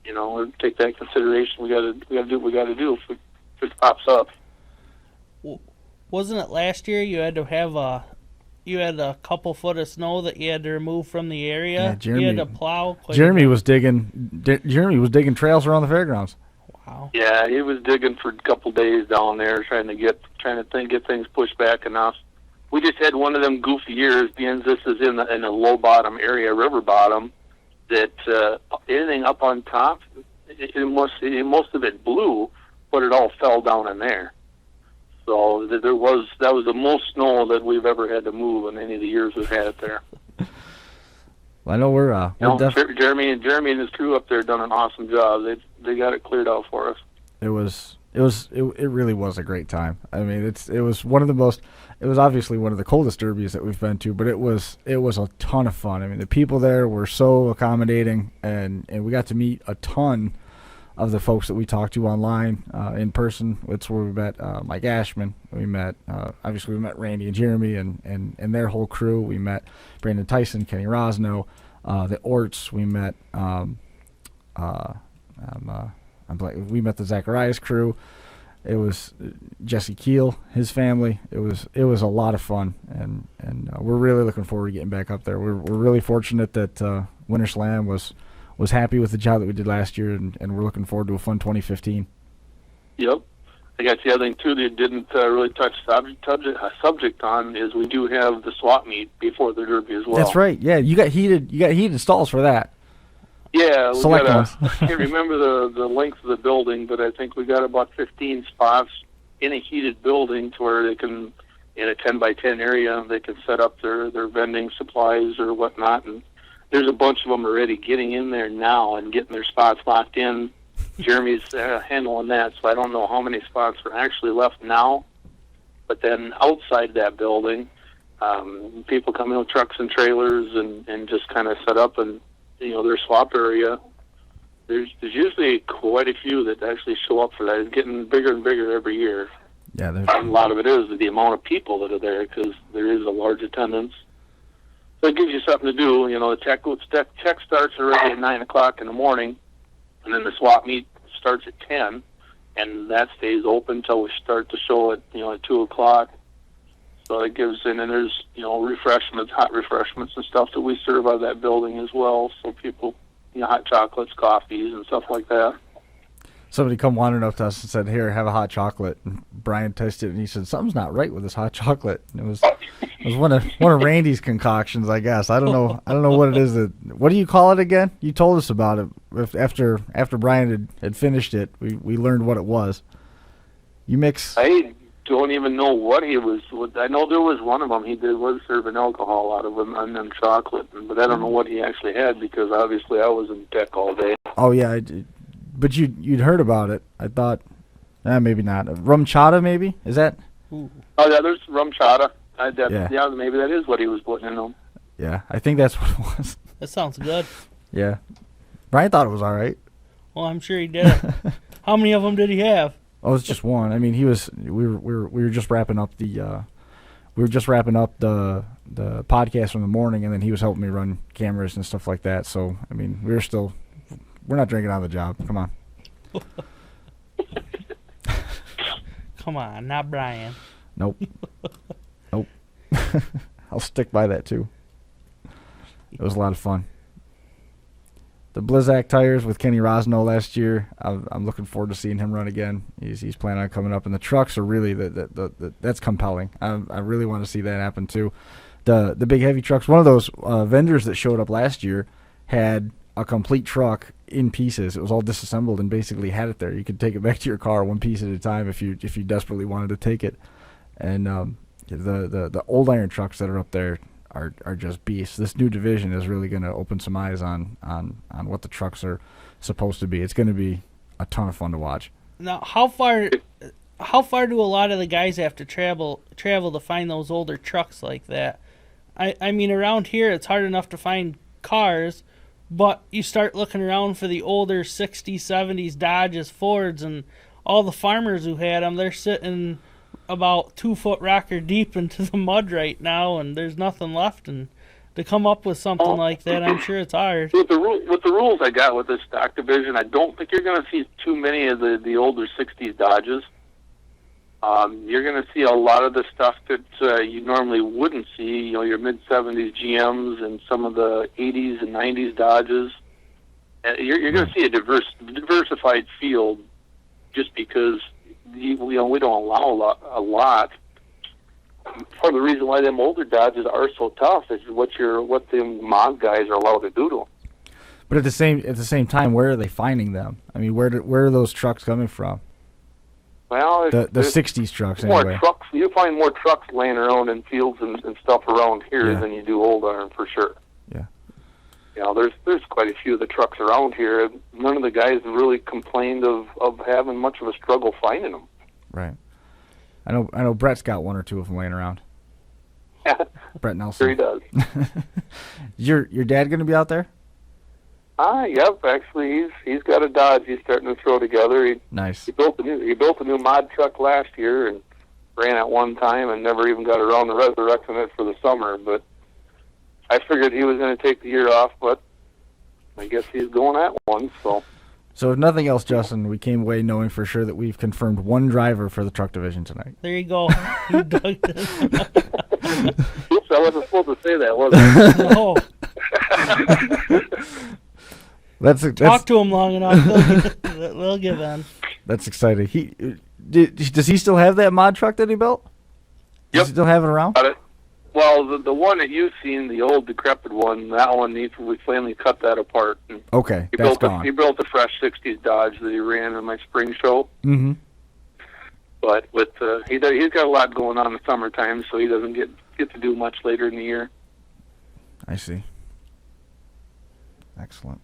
we'll take that into consideration. We got to do what we got to do if it pops up. Wasn't it last year you had to have you had a couple foot of snow that you had to remove from the area? Yeah, Jeremy, you had to plow. Jeremy was digging trails around the fairgrounds. Wow. Yeah, he was digging for a couple days down there, trying to get things pushed back enough. We just had one of them goofy years, being this is in a low bottom area, river bottom, that anything up on top, most of it blew, but it all fell down in there. So that was the most snow that we've ever had to move in any of the years we've had it there. Well, I know we're Jeremy and his crew up there done an awesome job. They got it cleared out for us. It really was a great time. I mean, it was obviously one of the coldest derbies that we've been to, but it was a ton of fun. I mean, the people there were so accommodating, and we got to meet a ton of the folks that we talked to online, in person. It's where we met Mike Ashman. We met Randy and Jeremy and their whole crew. We met Brandon Tyson, Kenny Rosno, the Orts. We met we met the Zacharias crew. It was Jesse Keel, his family. It was a lot of fun, and we're really looking forward to getting back up there. We're really fortunate that WinterSLAM was happy with the job that we did last year, and we're looking forward to a fun 2015. Yep. I guess the other thing, too, that didn't really touch subject on is we do have the swap meet before the Derby as well. That's right. Yeah, you got heated stalls for that. Yeah. I can't remember the length of the building, but I think we got about 15 spots in a heated building to where they can, in a 10-by-10 area, they can set up their vending supplies or whatnot, and there's a bunch of them already getting in there now and getting their spots locked in. Jeremy's handling that, so I don't know how many spots are actually left now. But then outside that building, people come in with trucks and trailers and just kind of set up and their swap area. There's usually quite a few that actually show up for that. It's getting bigger and bigger every year. Yeah, a lot of it is the amount of people that are there because there is a large attendance. So it gives you something to do. The check starts already at 9 o'clock in the morning, and then the swap meet starts at 10, and that stays open until we start the show at 2:00. So it gives in, and there's refreshments, hot refreshments and stuff that we serve out of that building as well. So people, hot chocolates, coffees, and stuff like that. Somebody come wandering up to us and said, "Here, have a hot chocolate." And Brian tasted it, and he said, "Something's not right with this hot chocolate." And it was one of Randy's concoctions, I guess. I don't know what it is. What do you call it again? You told us about it after Brian had finished it. We learned what it was. You mix. I don't even know what he was. I know there was one of them. He was serving alcohol out of them and then chocolate, but I don't know what he actually had because obviously I was in deck all day. Oh yeah. But you'd heard about it. I thought, maybe not. Rum chata, maybe? Is that? Ooh. Oh, yeah, there's rum chata. Yeah, maybe that is what he was putting in them. Yeah, I think that's what it was. That sounds good. Yeah. Brian thought it was all right. Well, I'm sure he did. How many of them did he have? Oh, it's just one. I mean, we were just wrapping up the podcast from the morning, and then he was helping me run cameras and stuff like that. So, I mean, we're not drinking on the job. Come on. Come on, not Brian. Nope. Nope. I'll stick by that, too. It was a lot of fun. The Blizzak tires with Kenny Rosno last year, I'm looking forward to seeing him run again. He's planning on coming up, and the trucks are really, that's compelling. I really want to see that happen, too. The big heavy trucks, one of those vendors that showed up last year had a complete truck in pieces. It was all disassembled and basically had it there. You could take it back to your car one piece at a time if you desperately wanted to take it. And the old iron trucks that are up there are just beasts. This new division is really going to open some eyes on what the trucks are supposed to be. It's going to be a ton of fun to watch. Now, how far do a lot of the guys have to travel to find those older trucks like that? I mean, around here it's hard enough to find cars. But you start looking around for the older 60s, 70s Dodges, Fords, and all the farmers who had them, they're sitting about 2-foot rocker deep into the mud right now, and there's nothing left. And to come up with something like that, I'm sure it's hard. With the rules I got with this stock division, I don't think you're going to see too many of the older 60s Dodges. You're going to see a lot of the stuff that you normally wouldn't see, your mid-70s GMs and some of the 80s and 90s Dodges. You're going to see a diversified field just because we don't allow a lot. Part of the reason why them older Dodges are so tough is what the mod guys are allowed to do to them. But at the same time, where are they finding them? I mean, where are those trucks coming from? Well, the 60s trucks more anyway. Trucks. You find more trucks laying around in fields and stuff around here than you do old iron for sure. Yeah. There's quite a few of the trucks around here. None of the guys really complained of having much of a struggle finding them. Right. I know Brett's got one or two of them laying around. Brett Nelson. Sure he does. Your dad going to be out there? Yep. Actually, he's got a Dodge he's starting to throw together. Nice. He built a new mod truck last year and ran it one time and never even got around to resurrecting it for the summer. But I figured he was going to take the year off, but I guess he's going at one. So if nothing else, Justin, we came away knowing for sure that we've confirmed one driver for the truck division tonight. There you go. You dug this. Oops, I wasn't supposed to say that, was I? No. Talk to him long enough. They'll give in. That's exciting. Does he still have that mod truck that he built? Yep. Does he still have it around? Got it. Well, the one that you've seen, the old decrepit one, that one we finally cut that apart. Okay, he gone. built a fresh 60s Dodge that he ran in my spring show. Mm-hmm. But he's got a lot going on in the summertime, so he doesn't get to do much later in the year. I see. Excellent.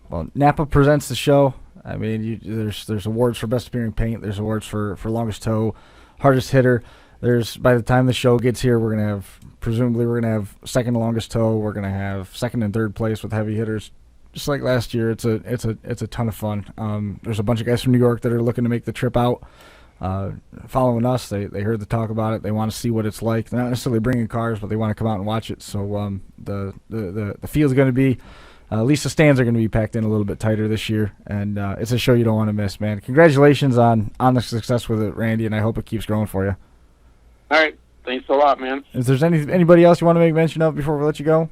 Well, Napa presents the show. I mean, there's awards for best appearing paint. There's awards for longest tow, hardest hitter. By the time the show gets here, we're gonna have second longest tow. We're gonna have second and third place with heavy hitters, just like last year. It's a ton of fun. There's a bunch of guys from New York that are looking to make the trip out. Following us, they heard the talk about it. They want to see what it's like. They're not necessarily bringing cars, but they want to come out and watch it. So the field's going to be at least the stands are going to be packed in a little bit tighter this year, and it's a show you don't want to miss, man. Congratulations on the success with it, Randy, and I hope it keeps growing for you. All right. Thanks a lot, man. Is there anybody else you want to make mention of before we let you go?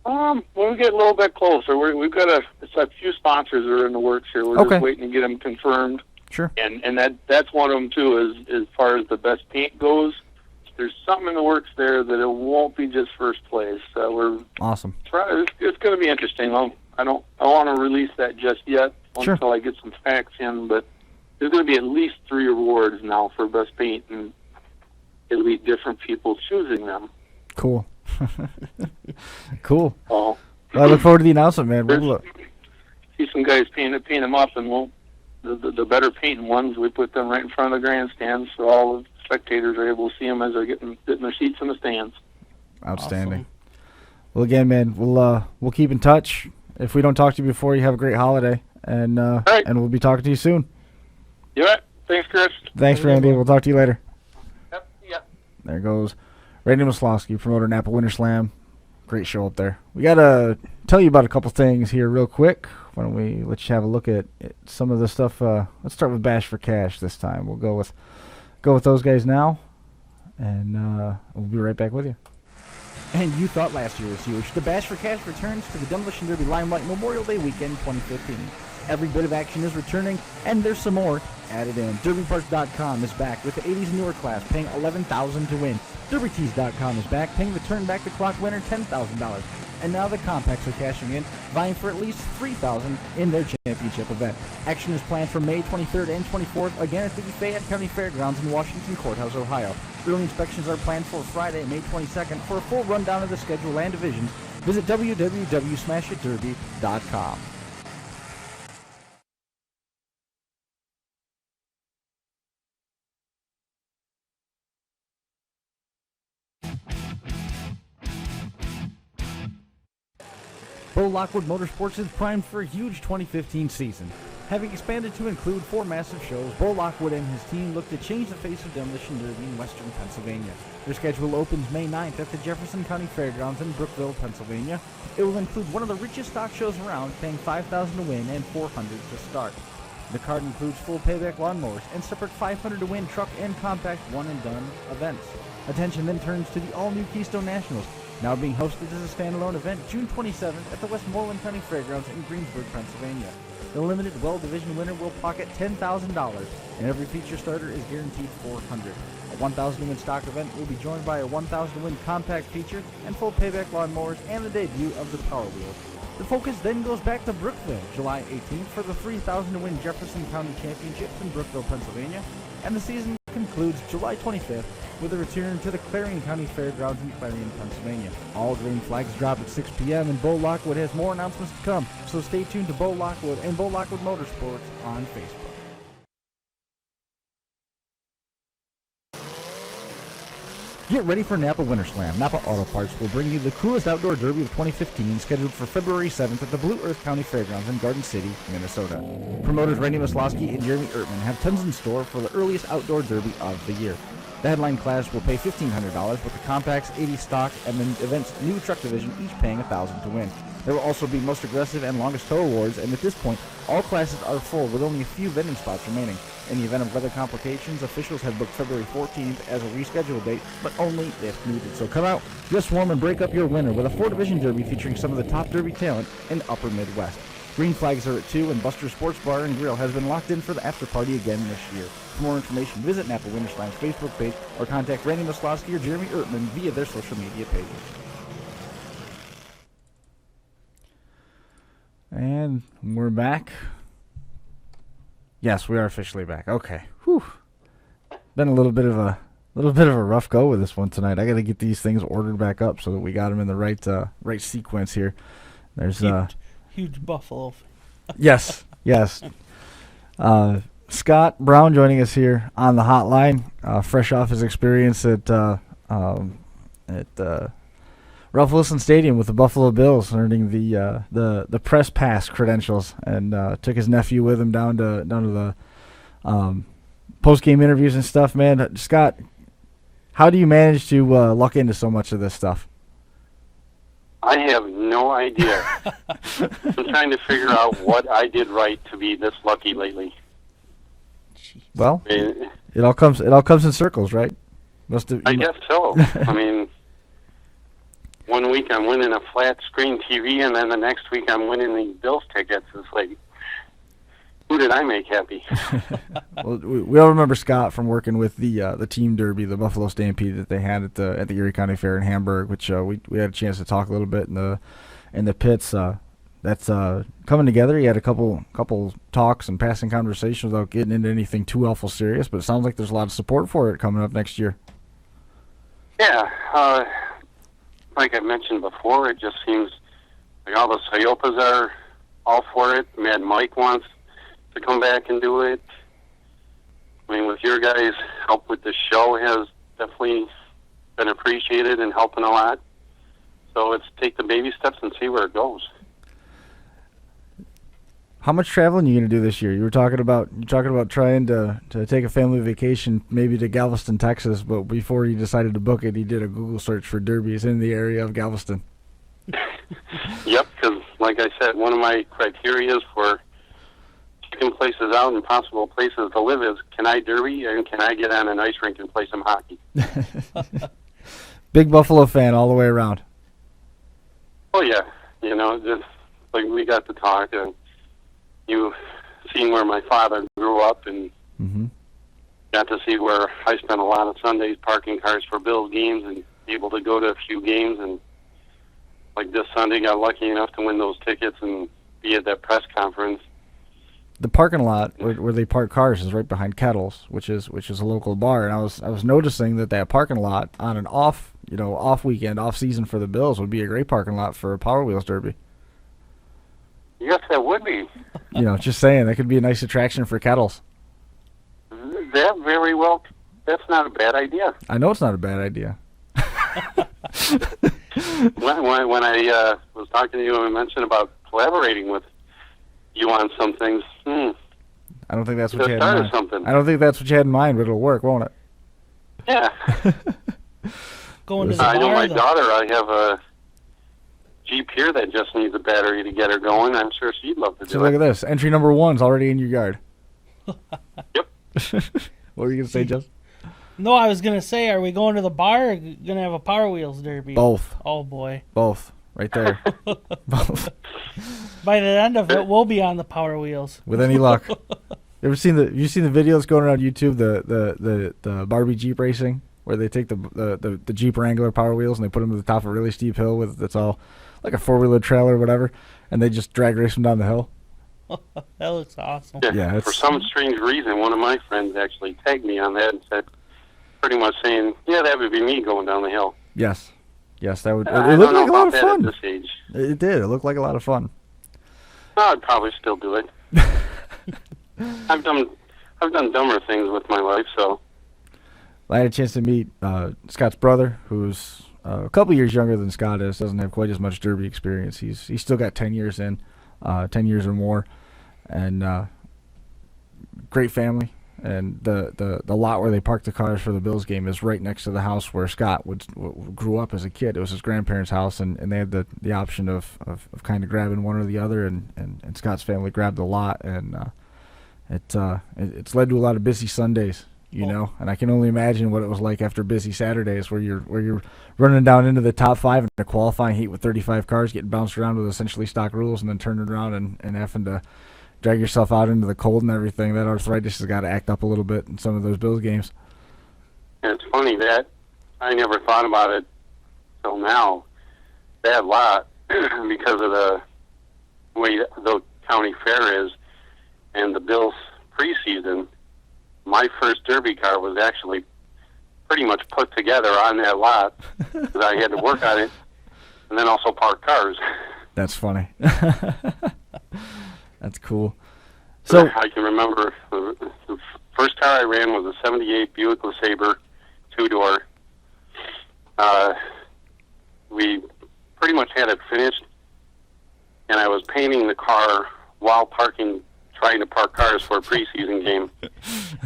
When we get a little bit closer, we've got a few sponsors that are in the works here. We're just waiting to get them confirmed. Sure. And that's one of them, too, as far as the best paint goes. There's something in the works there that it won't be just first place. We're awesome. It's going to be interesting. I don't want to release that just yet Sure. until I get some facts in, but there's going to be at least 3 awards now for best paint, and it'll be different people choosing them. Cool. Cool. Oh. Well, I look forward to the announcement, man. We'll look. See some guys paint them up, and the better painting ones, we put them right in front of the grandstands, so all the spectators are able to see them as they're getting their seats in the stands. Outstanding. Awesome. Well, again, man, we'll keep in touch. If we don't talk to you before, you have a great holiday, and right. and we'll be talking to you soon. You right. Thanks, Chris. Thanks, Randy. We'll talk to you later. Yep. There goes Randy Mosloski, promoter Napa WinterSLAM. Great show up there. We got to tell you about a couple things here real quick. Why don't we let you have a look at some of the stuff. Let's start with Bash for Cash this time. We'll go with those guys now, and we'll be right back with you. And you thought last year was huge. The Bash for Cash returns to the Demolition Derby Limelight Memorial Day weekend 2015. Every bit of action is returning, and there's some more added in. DerbyParts.com is back with the 80s newer class, paying $11,000 to win. DerbyTees.com is back, paying the turn back the clock winner $10,000. And now the compacts are cashing in, vying for at least $3,000 in their championship event. Action is planned for May 23rd and 24th, again at the Fayette County Fairgrounds in Washington Courthouse, Ohio. Early inspections are planned for Friday, May 22nd. For a full rundown of the schedule and divisions, visit www.smashitderby.com. Bo Lockwood Motorsports is primed for a huge 2015 season. Having expanded to include 4 massive shows, Bo Lockwood and his team look to change the face of Demolition Derby in western Pennsylvania. Their schedule opens May 9th at the Jefferson County Fairgrounds in Brookville, Pennsylvania. It will include one of the richest stock shows around, paying $5,000 to win and $400 to start. The card includes full payback lawnmowers and separate $500 to win truck and compact one-and-done events. Attention then turns to the all-new Keystone Nationals, now being hosted as a standalone event June 27th at the Westmoreland County Fairgrounds in Greensburg, Pennsylvania. The limited well division winner will pocket $10,000, and every feature starter is guaranteed $400. A 1,000 to win stock event will be joined by a 1,000 to win compact feature and full payback lawnmowers and the debut of the Power Wheel. The focus then goes back to Brookville, July 18th for the 3,000 to win Jefferson County Championships in Brookville, Pennsylvania, and the season concludes July 25th with a return to the Clarion County Fairgrounds in Clarion, Pennsylvania. All green flags drop at 6 p.m. and Bo Lockwood has more announcements to come, so stay tuned to Bo Lockwood and Bo Lockwood Motorsports on Facebook. Get ready for Napa WinterSLAM. Napa Auto Parts will bring you the coolest outdoor derby of 2015, scheduled for February 7th at the Blue Earth County Fairgrounds in Garden City, Minnesota. Promoters Randy Mosloski and Jeremy Ertman have tons in store for the earliest outdoor derby of the year. The headline class will pay $1,500, with the compacts, 80 stock, and the event's new truck division each paying $1,000 to win. There will also be most aggressive and longest tow awards, and at this point, all classes are full with only a few vending spots remaining. In the event of weather complications, officials have booked February 14th as a rescheduled date, but only if needed. So come out, get swarm, and break up your winter with a 4-division derby featuring some of the top derby talent in Upper Midwest. Green flags are at 2, and Buster Sports Bar and Grill has been locked in for the after party again this year. For more information, visit Napa WinterSLAM's Facebook page or contact Randy Mosloski or Jeremy Ertman via their social media pages. And we're back. Yes, we are officially back. Okay. Whew. Been a little bit of a rough go with this one tonight. I got to get these things ordered back up so that we got them in the right sequence here. There's huge buffalo. Yes. Scott Brown joining us here on the hotline, fresh off his experience at Ralph Wilson Stadium with the Buffalo Bills, earning the press pass credentials, and took his nephew with him down to the post game interviews and stuff. Man, Scott, how do you manage to luck into so much of this stuff? I have no idea. I'm trying to figure out what I did right to be this lucky lately. Well, I mean, it all comes in circles, right? I guess so. I mean, one week I'm winning a flat screen TV, and then the next week I'm winning the Bills tickets. It's like, who did I make happy? Well, we all remember Scott from working with the team derby, the Buffalo Stampede that they had at the Erie County Fair in Hamburg, which we had a chance to talk a little bit in the pits. That's coming together. You had a couple talks and passing conversations without getting into anything too awful serious, but it sounds like there's a lot of support for it coming up next year. Yeah, like I mentioned before, it just seems like all the Sayopas are all for it. Mad Mike wants to come back and do it. I mean, with your guys' help with the show has definitely been appreciated and helping a lot. So let's take the baby steps and see where it goes. How much traveling are you going to do this year? You're talking about trying to take a family vacation, maybe to Galveston, Texas, but before you decided to book it, you did a Google search for derbies in the area of Galveston. Yep, because like I said, one of my criteria for checking places out and possible places to live is, can I derby and can I get on an ice rink and play some hockey? Big Buffalo fan all the way around. Oh yeah, just like we got to talk, and you seen where my father grew up, and got to see where I spent a lot of Sundays parking cars for Bills games and able to go to a few games, and like this Sunday got lucky enough to win those tickets and be at that press conference. The parking lot where they park cars is right behind Kettles, which is a local bar, and I was noticing that parking lot on an off weekend, off season for the Bills would be a great parking lot for a Power Wheels Derby. Yes, that would be. Just saying, that could be a nice attraction for Kettles. That very well, that's not a bad idea. I know it's not a bad idea. When I was talking to you and I mentioned about collaborating with you on some things, I don't think that's what you had in mind. Something. I don't think that's what you had in mind, but it'll work, won't it? Yeah. Going to the I know bar, my though. daughter, I have a Jeep here that just needs a battery to get her going. I'm sure she'd love to do So look at this. Entry number 1's already in your yard. Yep. What were you going to say, Justin? No, I was gonna say, are we going to the bar or gonna have a Power Wheels Derby? Both. Oh boy. Both. Right there. Both. By the end of it, we'll be on the Power Wheels. With any luck. You seen the videos going around YouTube, the Barbie Jeep racing, where they take the Jeep Wrangler Power Wheels and they put them to the top of a really steep hill that's all like a 4-wheeler trailer or whatever, and they just drag race them down the hill? That looks awesome. Yeah, for some strange reason, one of my friends actually tagged me on that and said, pretty much saying, yeah, that would be me going down the hill. Yes, that would. I It don't looked know like a lot about of that fun. at this age. It did. It looked like a lot of fun. I'd probably still do it. I've done dumber things with my life, so. I had a chance to meet Scott's brother, who's a couple years younger than Scott is. Doesn't have quite as much derby experience. He's still got 10 years in, 10 years or more, and great family. And the lot where they parked the cars for the Bills game is right next to the house where Scott grew up as a kid. It was his grandparents' house, and they had the option of kind of grabbing one or the other, and Scott's family grabbed the lot, and it's led to a lot of busy Sundays, and I can only imagine what it was like after busy Saturdays where you're running down into the top 5 in a qualifying heat with 35 cars, getting bounced around with essentially stock rules, and then turning around and having to drag yourself out into the cold and everything. That arthritis has got to act up a little bit in some of those Bills games. And it's funny that I never thought about it till now, that lot, because of the way the county fair is and the Bills preseason. My first derby car was actually pretty much put together on that lot because I had to work on it and then also park cars. That's funny. That's cool. So I can remember the first car I ran was a 78 Buick LeSabre 2-door. We pretty much had it finished, and I was painting the car while trying to park cars for a preseason game.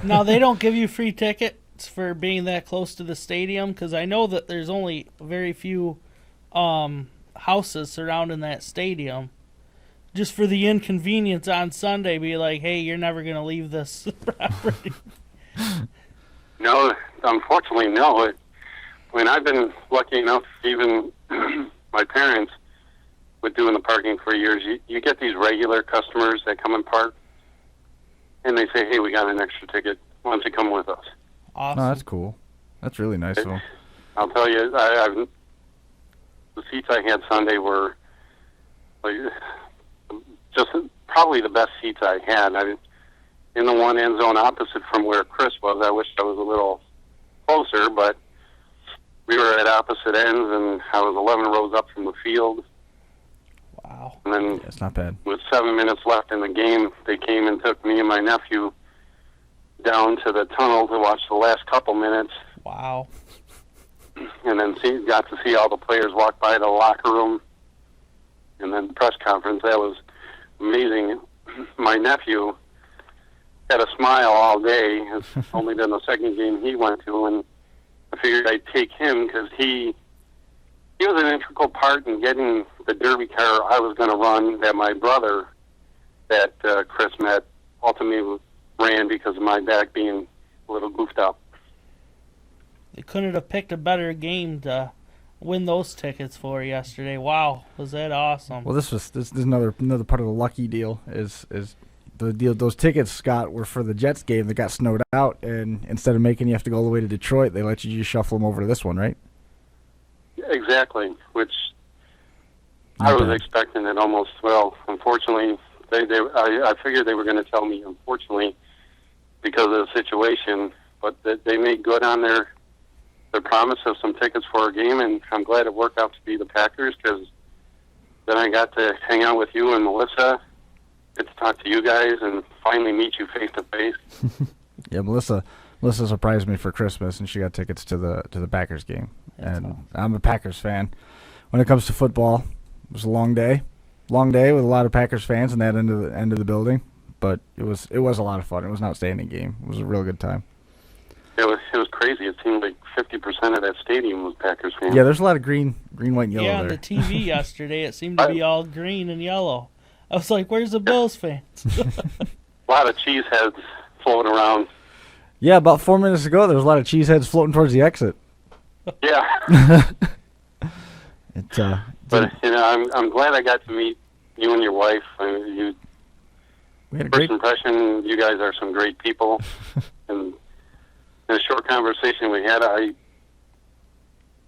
Now, they don't give you free tickets for being that close to the stadium, because I know that there's only very few houses surrounding that stadium, just for the inconvenience on Sunday. Be like, hey, you're never gonna leave this property. No, unfortunately, no. I've been lucky enough, even my parents, with doing the parking for years, you get these regular customers that come and park, and they say, hey, we got an extra ticket. Why don't you come with us? Awesome. No, that's cool. That's really nice of 'em. I'll tell you, the seats I had Sunday were like, just probably the best seats I had. In the one end zone opposite from where Chris was. I wish I was a little closer, but we were at opposite ends, and I was 11 rows up from the field. Wow. And then That's not bad. with 7 minutes left in the game, they came and took me and my nephew down to the tunnel to watch the last couple minutes, Wow. and then got to see all the players walk by the locker room, and then the press conference. That was amazing. My nephew had a smile all day. It's only been the second game he went to, and I figured I'd take him because he was an integral part in getting the derby car I was going to run that my brother, that Chris met, ultimately ran because of my back being a little goofed up. They couldn't have picked a better game to win those tickets for yesterday. Wow, was that awesome? Well, this is another part of the lucky deal is the deal. Those tickets, Scott, were for the Jets game that got snowed out, and instead of making you have to go all the way to Detroit, they let you just shuffle them over to this one, right? Exactly, which Not I was bad. expecting it almost. Well, unfortunately, I figured they were going to tell me, unfortunately, because of the situation, but they made good on their promise of some tickets for a game, and I'm glad it worked out to be the Packers, because then I got to hang out with you and Melissa, get to talk to you guys, and finally meet you face to face. Yeah, Melissa surprised me for Christmas, and she got tickets to the Packers game. That's And awesome. I'm a Packers fan. When it comes to football, it was a long day with a lot of Packers fans in that end of the building. But it was a lot of fun. It was an outstanding game. It was a real good time. It was crazy. It seemed like 50% of that stadium was Packers fans. Yeah, there's a lot of green, white, and yellow Yeah, on there. the TV yesterday, it seemed to be all green and yellow. I was like, where's the Bills fans? A lot of cheese heads floating around. Yeah, about 4 minutes ago, there was a lot of cheeseheads floating towards the exit. Yeah. But I'm glad I got to meet you and your wife. we had a First great. impression, you guys are some great people. And in a short conversation we had, I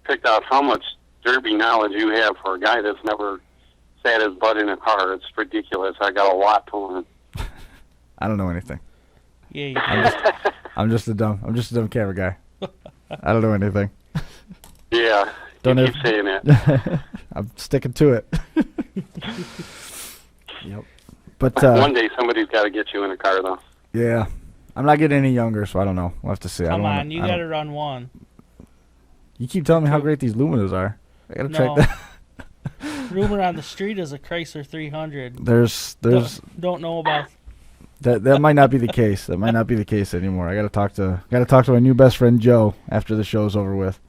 picked out how much derby knowledge you have for a guy that's never sat his butt in a car. It's ridiculous. I got a lot to learn. I don't know anything. Yeah, you I'm just a dumb camera guy. I don't know anything. Yeah, Don't you have- keep saying that. I'm sticking to it. Yep. But One day somebody's got to get you in a car, though. yeah, I'm not getting any younger, so I don't know. We'll have to see. come on, you got to run one. You keep telling me how great these Luminas are. I gotta No. check that. Rumor on the street is a Chrysler 300. There's Don't know about. that might not be the case. That might not be the case anymore. I gotta talk to my new best friend Joe after the show's over with.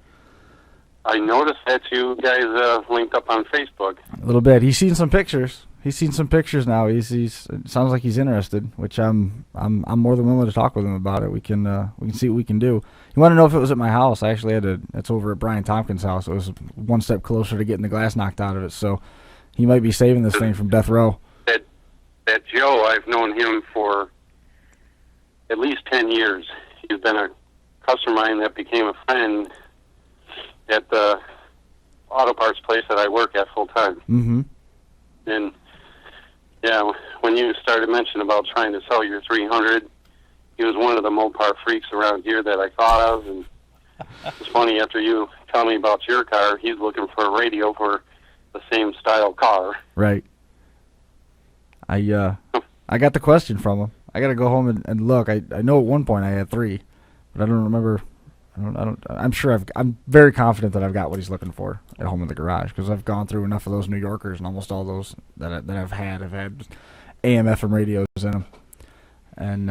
I noticed that you guys linked up on Facebook. A little bit. He's seen some pictures. He's seen some pictures now. It sounds like he's interested, which I'm more than willing to talk with him about it. We can see what we can do. You want to know if it was at my house? I actually it's over at Brian Tompkins' house. It was one step closer to getting the glass knocked out of it. So he might be saving this thing from death row. That Joe, I've known him for at least 10 years. He's been a customer of mine that became a friend at the auto parts place that I work at full time. Mm-hmm. And yeah, when you started mentioning about trying to sell your 300, he was one of the Mopar freaks around here that I thought of. And it's funny, after you tell me about your car, he's looking for a radio for the same style car. Right. I got the question from him. I got to go home and look. I know at one point I had 3, but I don't remember. I'm very confident that I've got what he's looking for at home in the garage, because I've gone through enough of those New Yorkers, and almost all those that I've had AM FM radios in them, and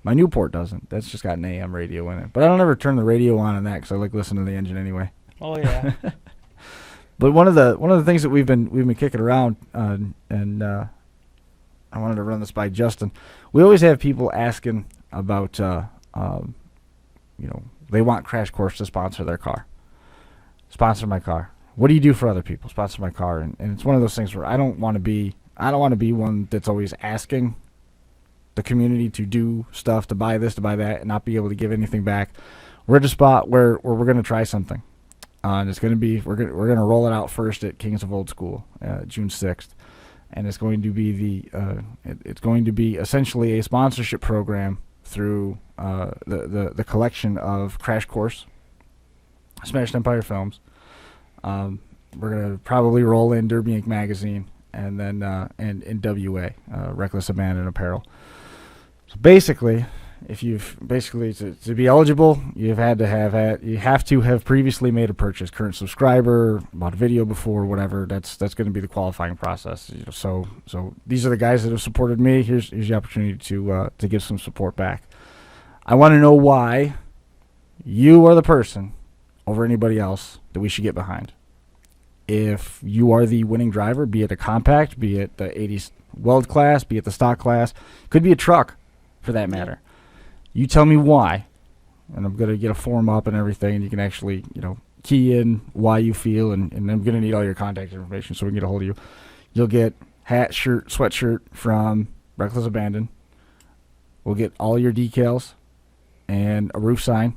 my Newport doesn't. That's just got an AM radio in it. But I don't ever turn the radio on in that because I like listening to the engine anyway. Oh yeah. But one of the things that we've been kicking around, and I wanted to run this by Justin. We always have people asking about, they want Crash Course to sponsor their car, sponsor my car. What do you do for other people? Sponsor my car, and it's one of those things where I don't want to be one that's always asking the community to do stuff, to buy this, to buy that, and not be able to give anything back. We're at a spot where we're going to try something, and it's going to be we're going to roll it out first at Kings of Old School, June 6th, and it's going to be it's going to be essentially a sponsorship program through the collection of Crash Course, Smashed Empire Films. We're going to probably roll in Derby Inc. magazine, and then and NWA, Reckless Abandon Apparel. So basically, to be eligible, you have to have previously made a purchase, current subscriber, bought a video before, whatever. That's going to be the qualifying process. So these are the guys that have supported me. Here's the opportunity to give some support back. I want to know why you are the person over anybody else that we should get behind. If you are the winning driver, be it a compact, be it the 80s weld class, be it the stock class, could be a truck for that matter. You tell me why, and I'm going to get a form up and everything, and you can actually, key in why you feel, and I'm going to need all your contact information so we can get a hold of you. You'll get hat, shirt, sweatshirt from Reckless Abandon. We'll get all your decals and a roof sign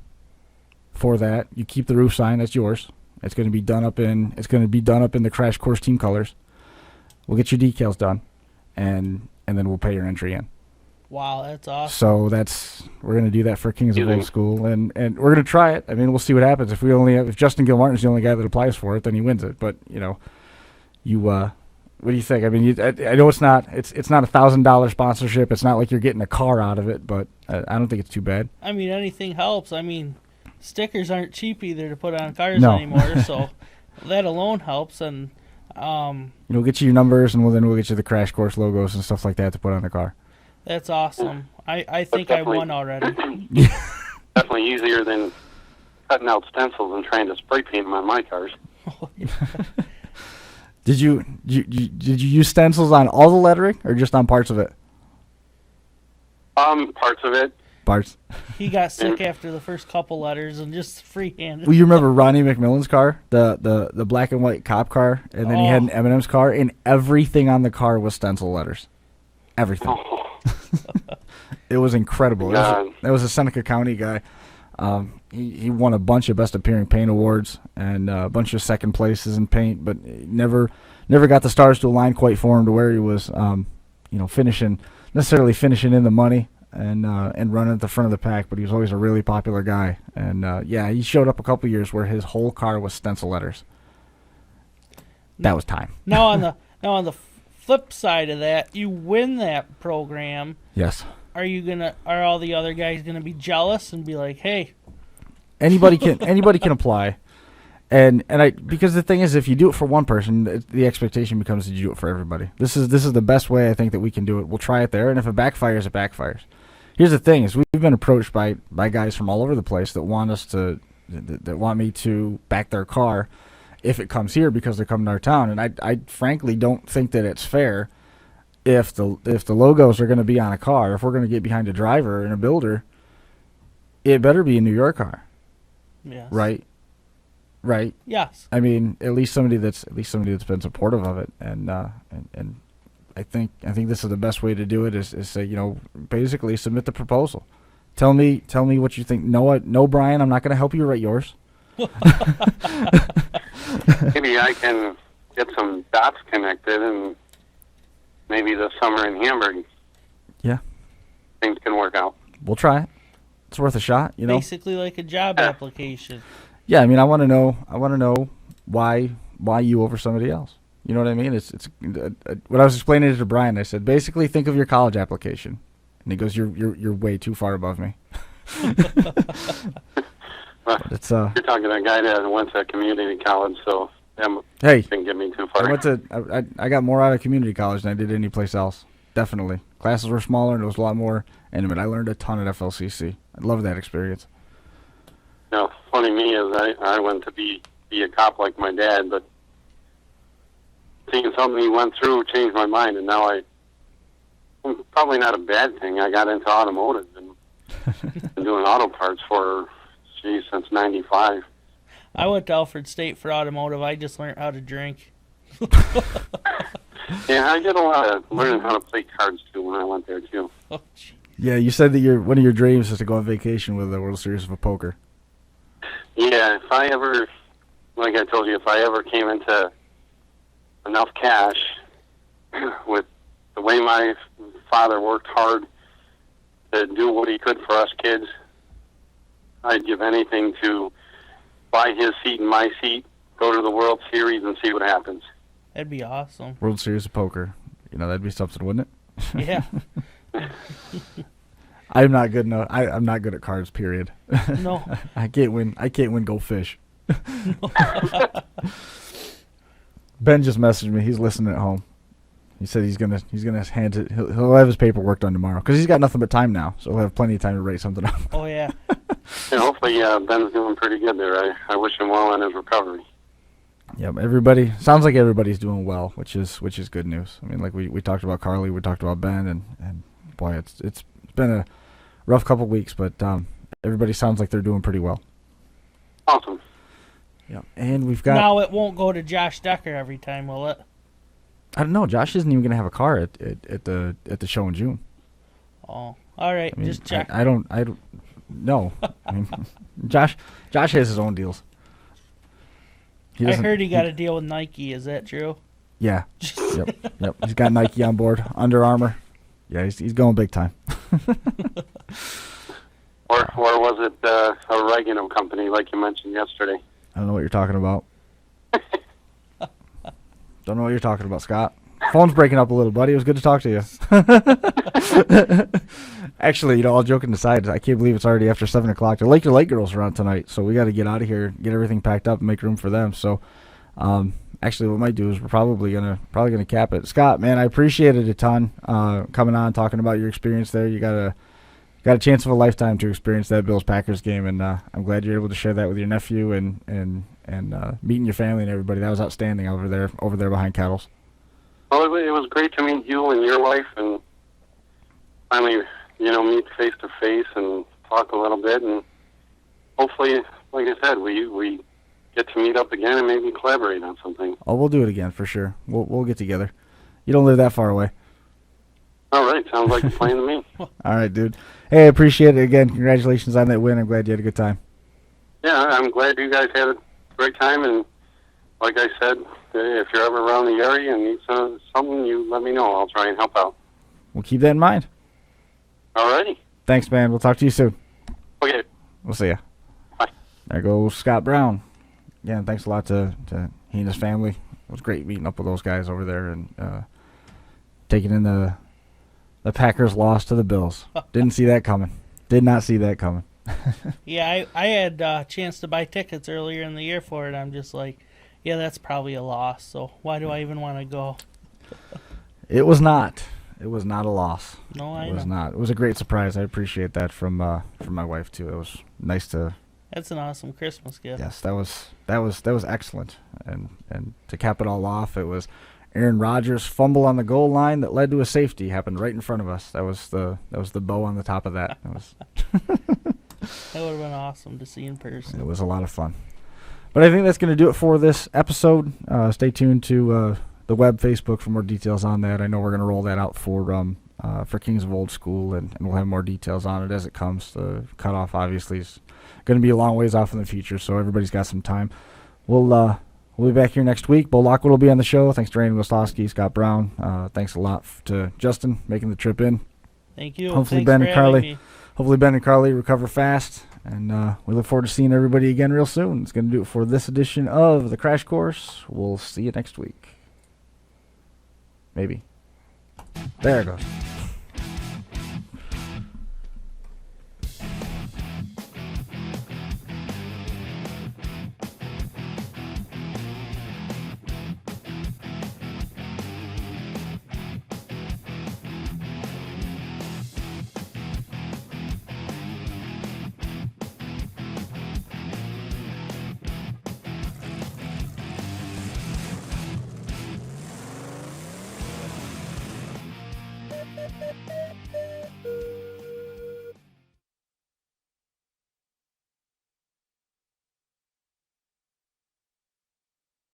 for that. You keep the roof sign, that's yours. It's going to be done up in the Crash Course team colors. We'll get your decals done, and then we'll pay your entry in. Wow, that's awesome. So we're going to do that for Kings of Old School, and we're going to try it. I mean, we'll see what happens. If Justin Gilmartin's the only guy that applies for it, then he wins it. But what do you think? I mean, I know it's not $1,000 sponsorship. It's not like you're getting a car out of it, but I don't think it's too bad. I mean, anything helps. I mean, stickers aren't cheap either to put on cars No. anymore, so that alone helps. And we'll get you your numbers, and we'll get you the Crash Course logos and stuff like that to put on the car. That's awesome. I think I won already. Definitely easier than cutting out stencils and trying to spray paint them on my cars. Did you use stencils on all the lettering or just on parts of it? Parts of it. Parts. He got sick after the first couple letters and just freehanded. Well, you remember Ronnie McMillan's car, the black and white cop car, and then he had an M&M's car, and everything on the car was stencil letters. Everything. It was incredible. That was a Seneca County guy. He won a bunch of Best Appearing Paint awards and a bunch of second places in paint, but never got the stars to align quite for him to where he was, finishing in the money and running at the front of the pack. But he was always a really popular guy, and he showed up a couple years where his whole car was stencil letters. That was time. Now on the flip side of that, you win that program. Yes. Are all the other guys gonna be jealous and be like, hey? Anybody can apply, because the thing is, if you do it for one person, the expectation becomes that you do it for everybody. This is the best way I think that we can do it. We'll try it there, and if it backfires, it backfires. Here's the thing: is we've been approached by guys from all over the place that want me to back their car if it comes here because they're coming to our town, and I frankly don't think that it's fair if the logos are going to be on a car. If we're going to get behind a driver and a builder, it better be a New York car. Yes. Right. Yes. I mean, at least somebody that's been supportive of it, and I think this is the best way to do it is say, basically submit the proposal. Tell me what you think. No, Brian, I'm not going to help you write yours. Maybe I can get some dots connected, and maybe this summer in Hamburg, things can work out. We'll try it. It's worth a shot, Basically like a job application. Yeah, I mean, I want to know why you over somebody else. You know what I mean? It's when I was explaining it to Brian, I said, basically think of your college application, and he goes, "You're way too far above me." Well, it's you're talking to a guy that went to community college, so that didn't get me too far. I got more out of community college than I did any place else. Definitely, classes were smaller and it was a lot more intimate. I learned a ton at FLCC. I loved that experience. Funny me is I went to be a cop like my dad, but seeing something he went through changed my mind, and now probably not a bad thing. I got into automotive and been doing auto parts since '95. I went to Alfred State for automotive. I just learned how to drink. Yeah, I did a lot of learning how to play cards too when I went there too. Oh, gee. Yeah, you said that one of your dreams is to go on vacation with the World Series of Poker. Yeah, if I ever, like I told you, if I ever came into enough cash with the way my father worked hard to do what he could for us kids, I'd give anything to buy his seat and my seat, go to the World Series and see what happens. That'd be awesome. World Series of Poker. That'd be something, wouldn't it? Yeah. I'm not good enough. I'm not good at cards, period. No. I can't win Go Fish. Ben just messaged me. He's listening at home. He said he's gonna hand it. He'll have his paperwork done tomorrow because he's got nothing but time now, so he'll have plenty of time to write something up. Oh yeah. Yeah, hopefully Ben's doing pretty good there. I wish him well in his recovery. Yep, sounds like everybody's doing well, which is good news. I mean, like we talked about Carly, we talked about Ben, and boy, it's been a rough couple weeks, but everybody sounds like they're doing pretty well. Awesome. Yeah, and we've got. Now it won't go to Josh Decker every time, will it? I don't know. Josh isn't even gonna have a car at the show in June. Oh, all right. I mean, Just check. I don't know. I mean, Josh has his own deals. I heard he got a deal with Nike. Is that true? Yeah. Yep. He's got Nike on board. Under Armour. Yeah, he's going big time. Or was it a oregano company like you mentioned yesterday? I don't know what you're talking about. Don't know what you're talking about, Scott. Phone's breaking up a little, buddy. It was good to talk to you. Actually, all joking aside, I can't believe it's already after 7 o'clock. The Laker Light Girls are on tonight, so we got to get out of here, get everything packed up, and make room for them. So, actually, what we might do is we're probably gonna cap it. Scott, man, I appreciate it a ton. Coming on, talking about your experience there. You got a chance of a lifetime to experience that Bills Packers game, and I'm glad you're able to share that with your nephew and meeting your family and everybody. That was outstanding over there behind Kettles. Well, it was great to meet you and your wife, and finally, meet face to face and talk a little bit, and hopefully, like I said, we get to meet up again and maybe collaborate on something. Oh, we'll do it again for sure. We'll get together. You don't live that far away. All right, sounds like a plan to me. All right, dude. Hey, I appreciate it again. Congratulations on that win. I'm glad you had a good time. Yeah, I'm glad you guys had a great time, and like I said, if you're ever around the area and need something, you let me know. I'll try and help out. We'll keep that in mind. All righty. Thanks, man. We'll talk to you soon. Okay. We'll see ya. Bye. There goes Scott Brown. Again, thanks a lot to he and his family. It was great meeting up with those guys over there and taking in the Packers loss to the Bills. Didn't see that coming. Did not see that coming. Yeah, I had a chance to buy tickets earlier in the year for it. I'm just like, yeah, that's probably a loss. So why do I even want to go? It was not. It was not a loss. No, I know. It was not. It was a great surprise. I appreciate that from my wife too. It was nice to. That's an awesome Christmas gift. Yes, that was excellent. And to cap it all off, it was Aaron Rodgers' fumble on the goal line that led to a safety happened right in front of us. That was the bow on the top of that. It was. That would have been awesome to see in person. It was a lot of fun. But I think that's going to do it for this episode. Stay tuned to the web, Facebook for more details on that. I know we're going to roll that out for Kings of Old School, and we'll have more details on it as it comes. The cutoff obviously is going to be a long ways off in the future, so everybody's got some time. We'll be back here next week. Bo Lockwood will be on the show. Thanks to Randy Mosloski, Scott Brown. Thanks a lot to Justin making the trip in. Thank you. Hopefully Thanks Ben and Carly recover fast, and we look forward to seeing everybody again real soon. It's going to do it for this edition of the Crash Course. We'll see you next week. Maybe. There it goes.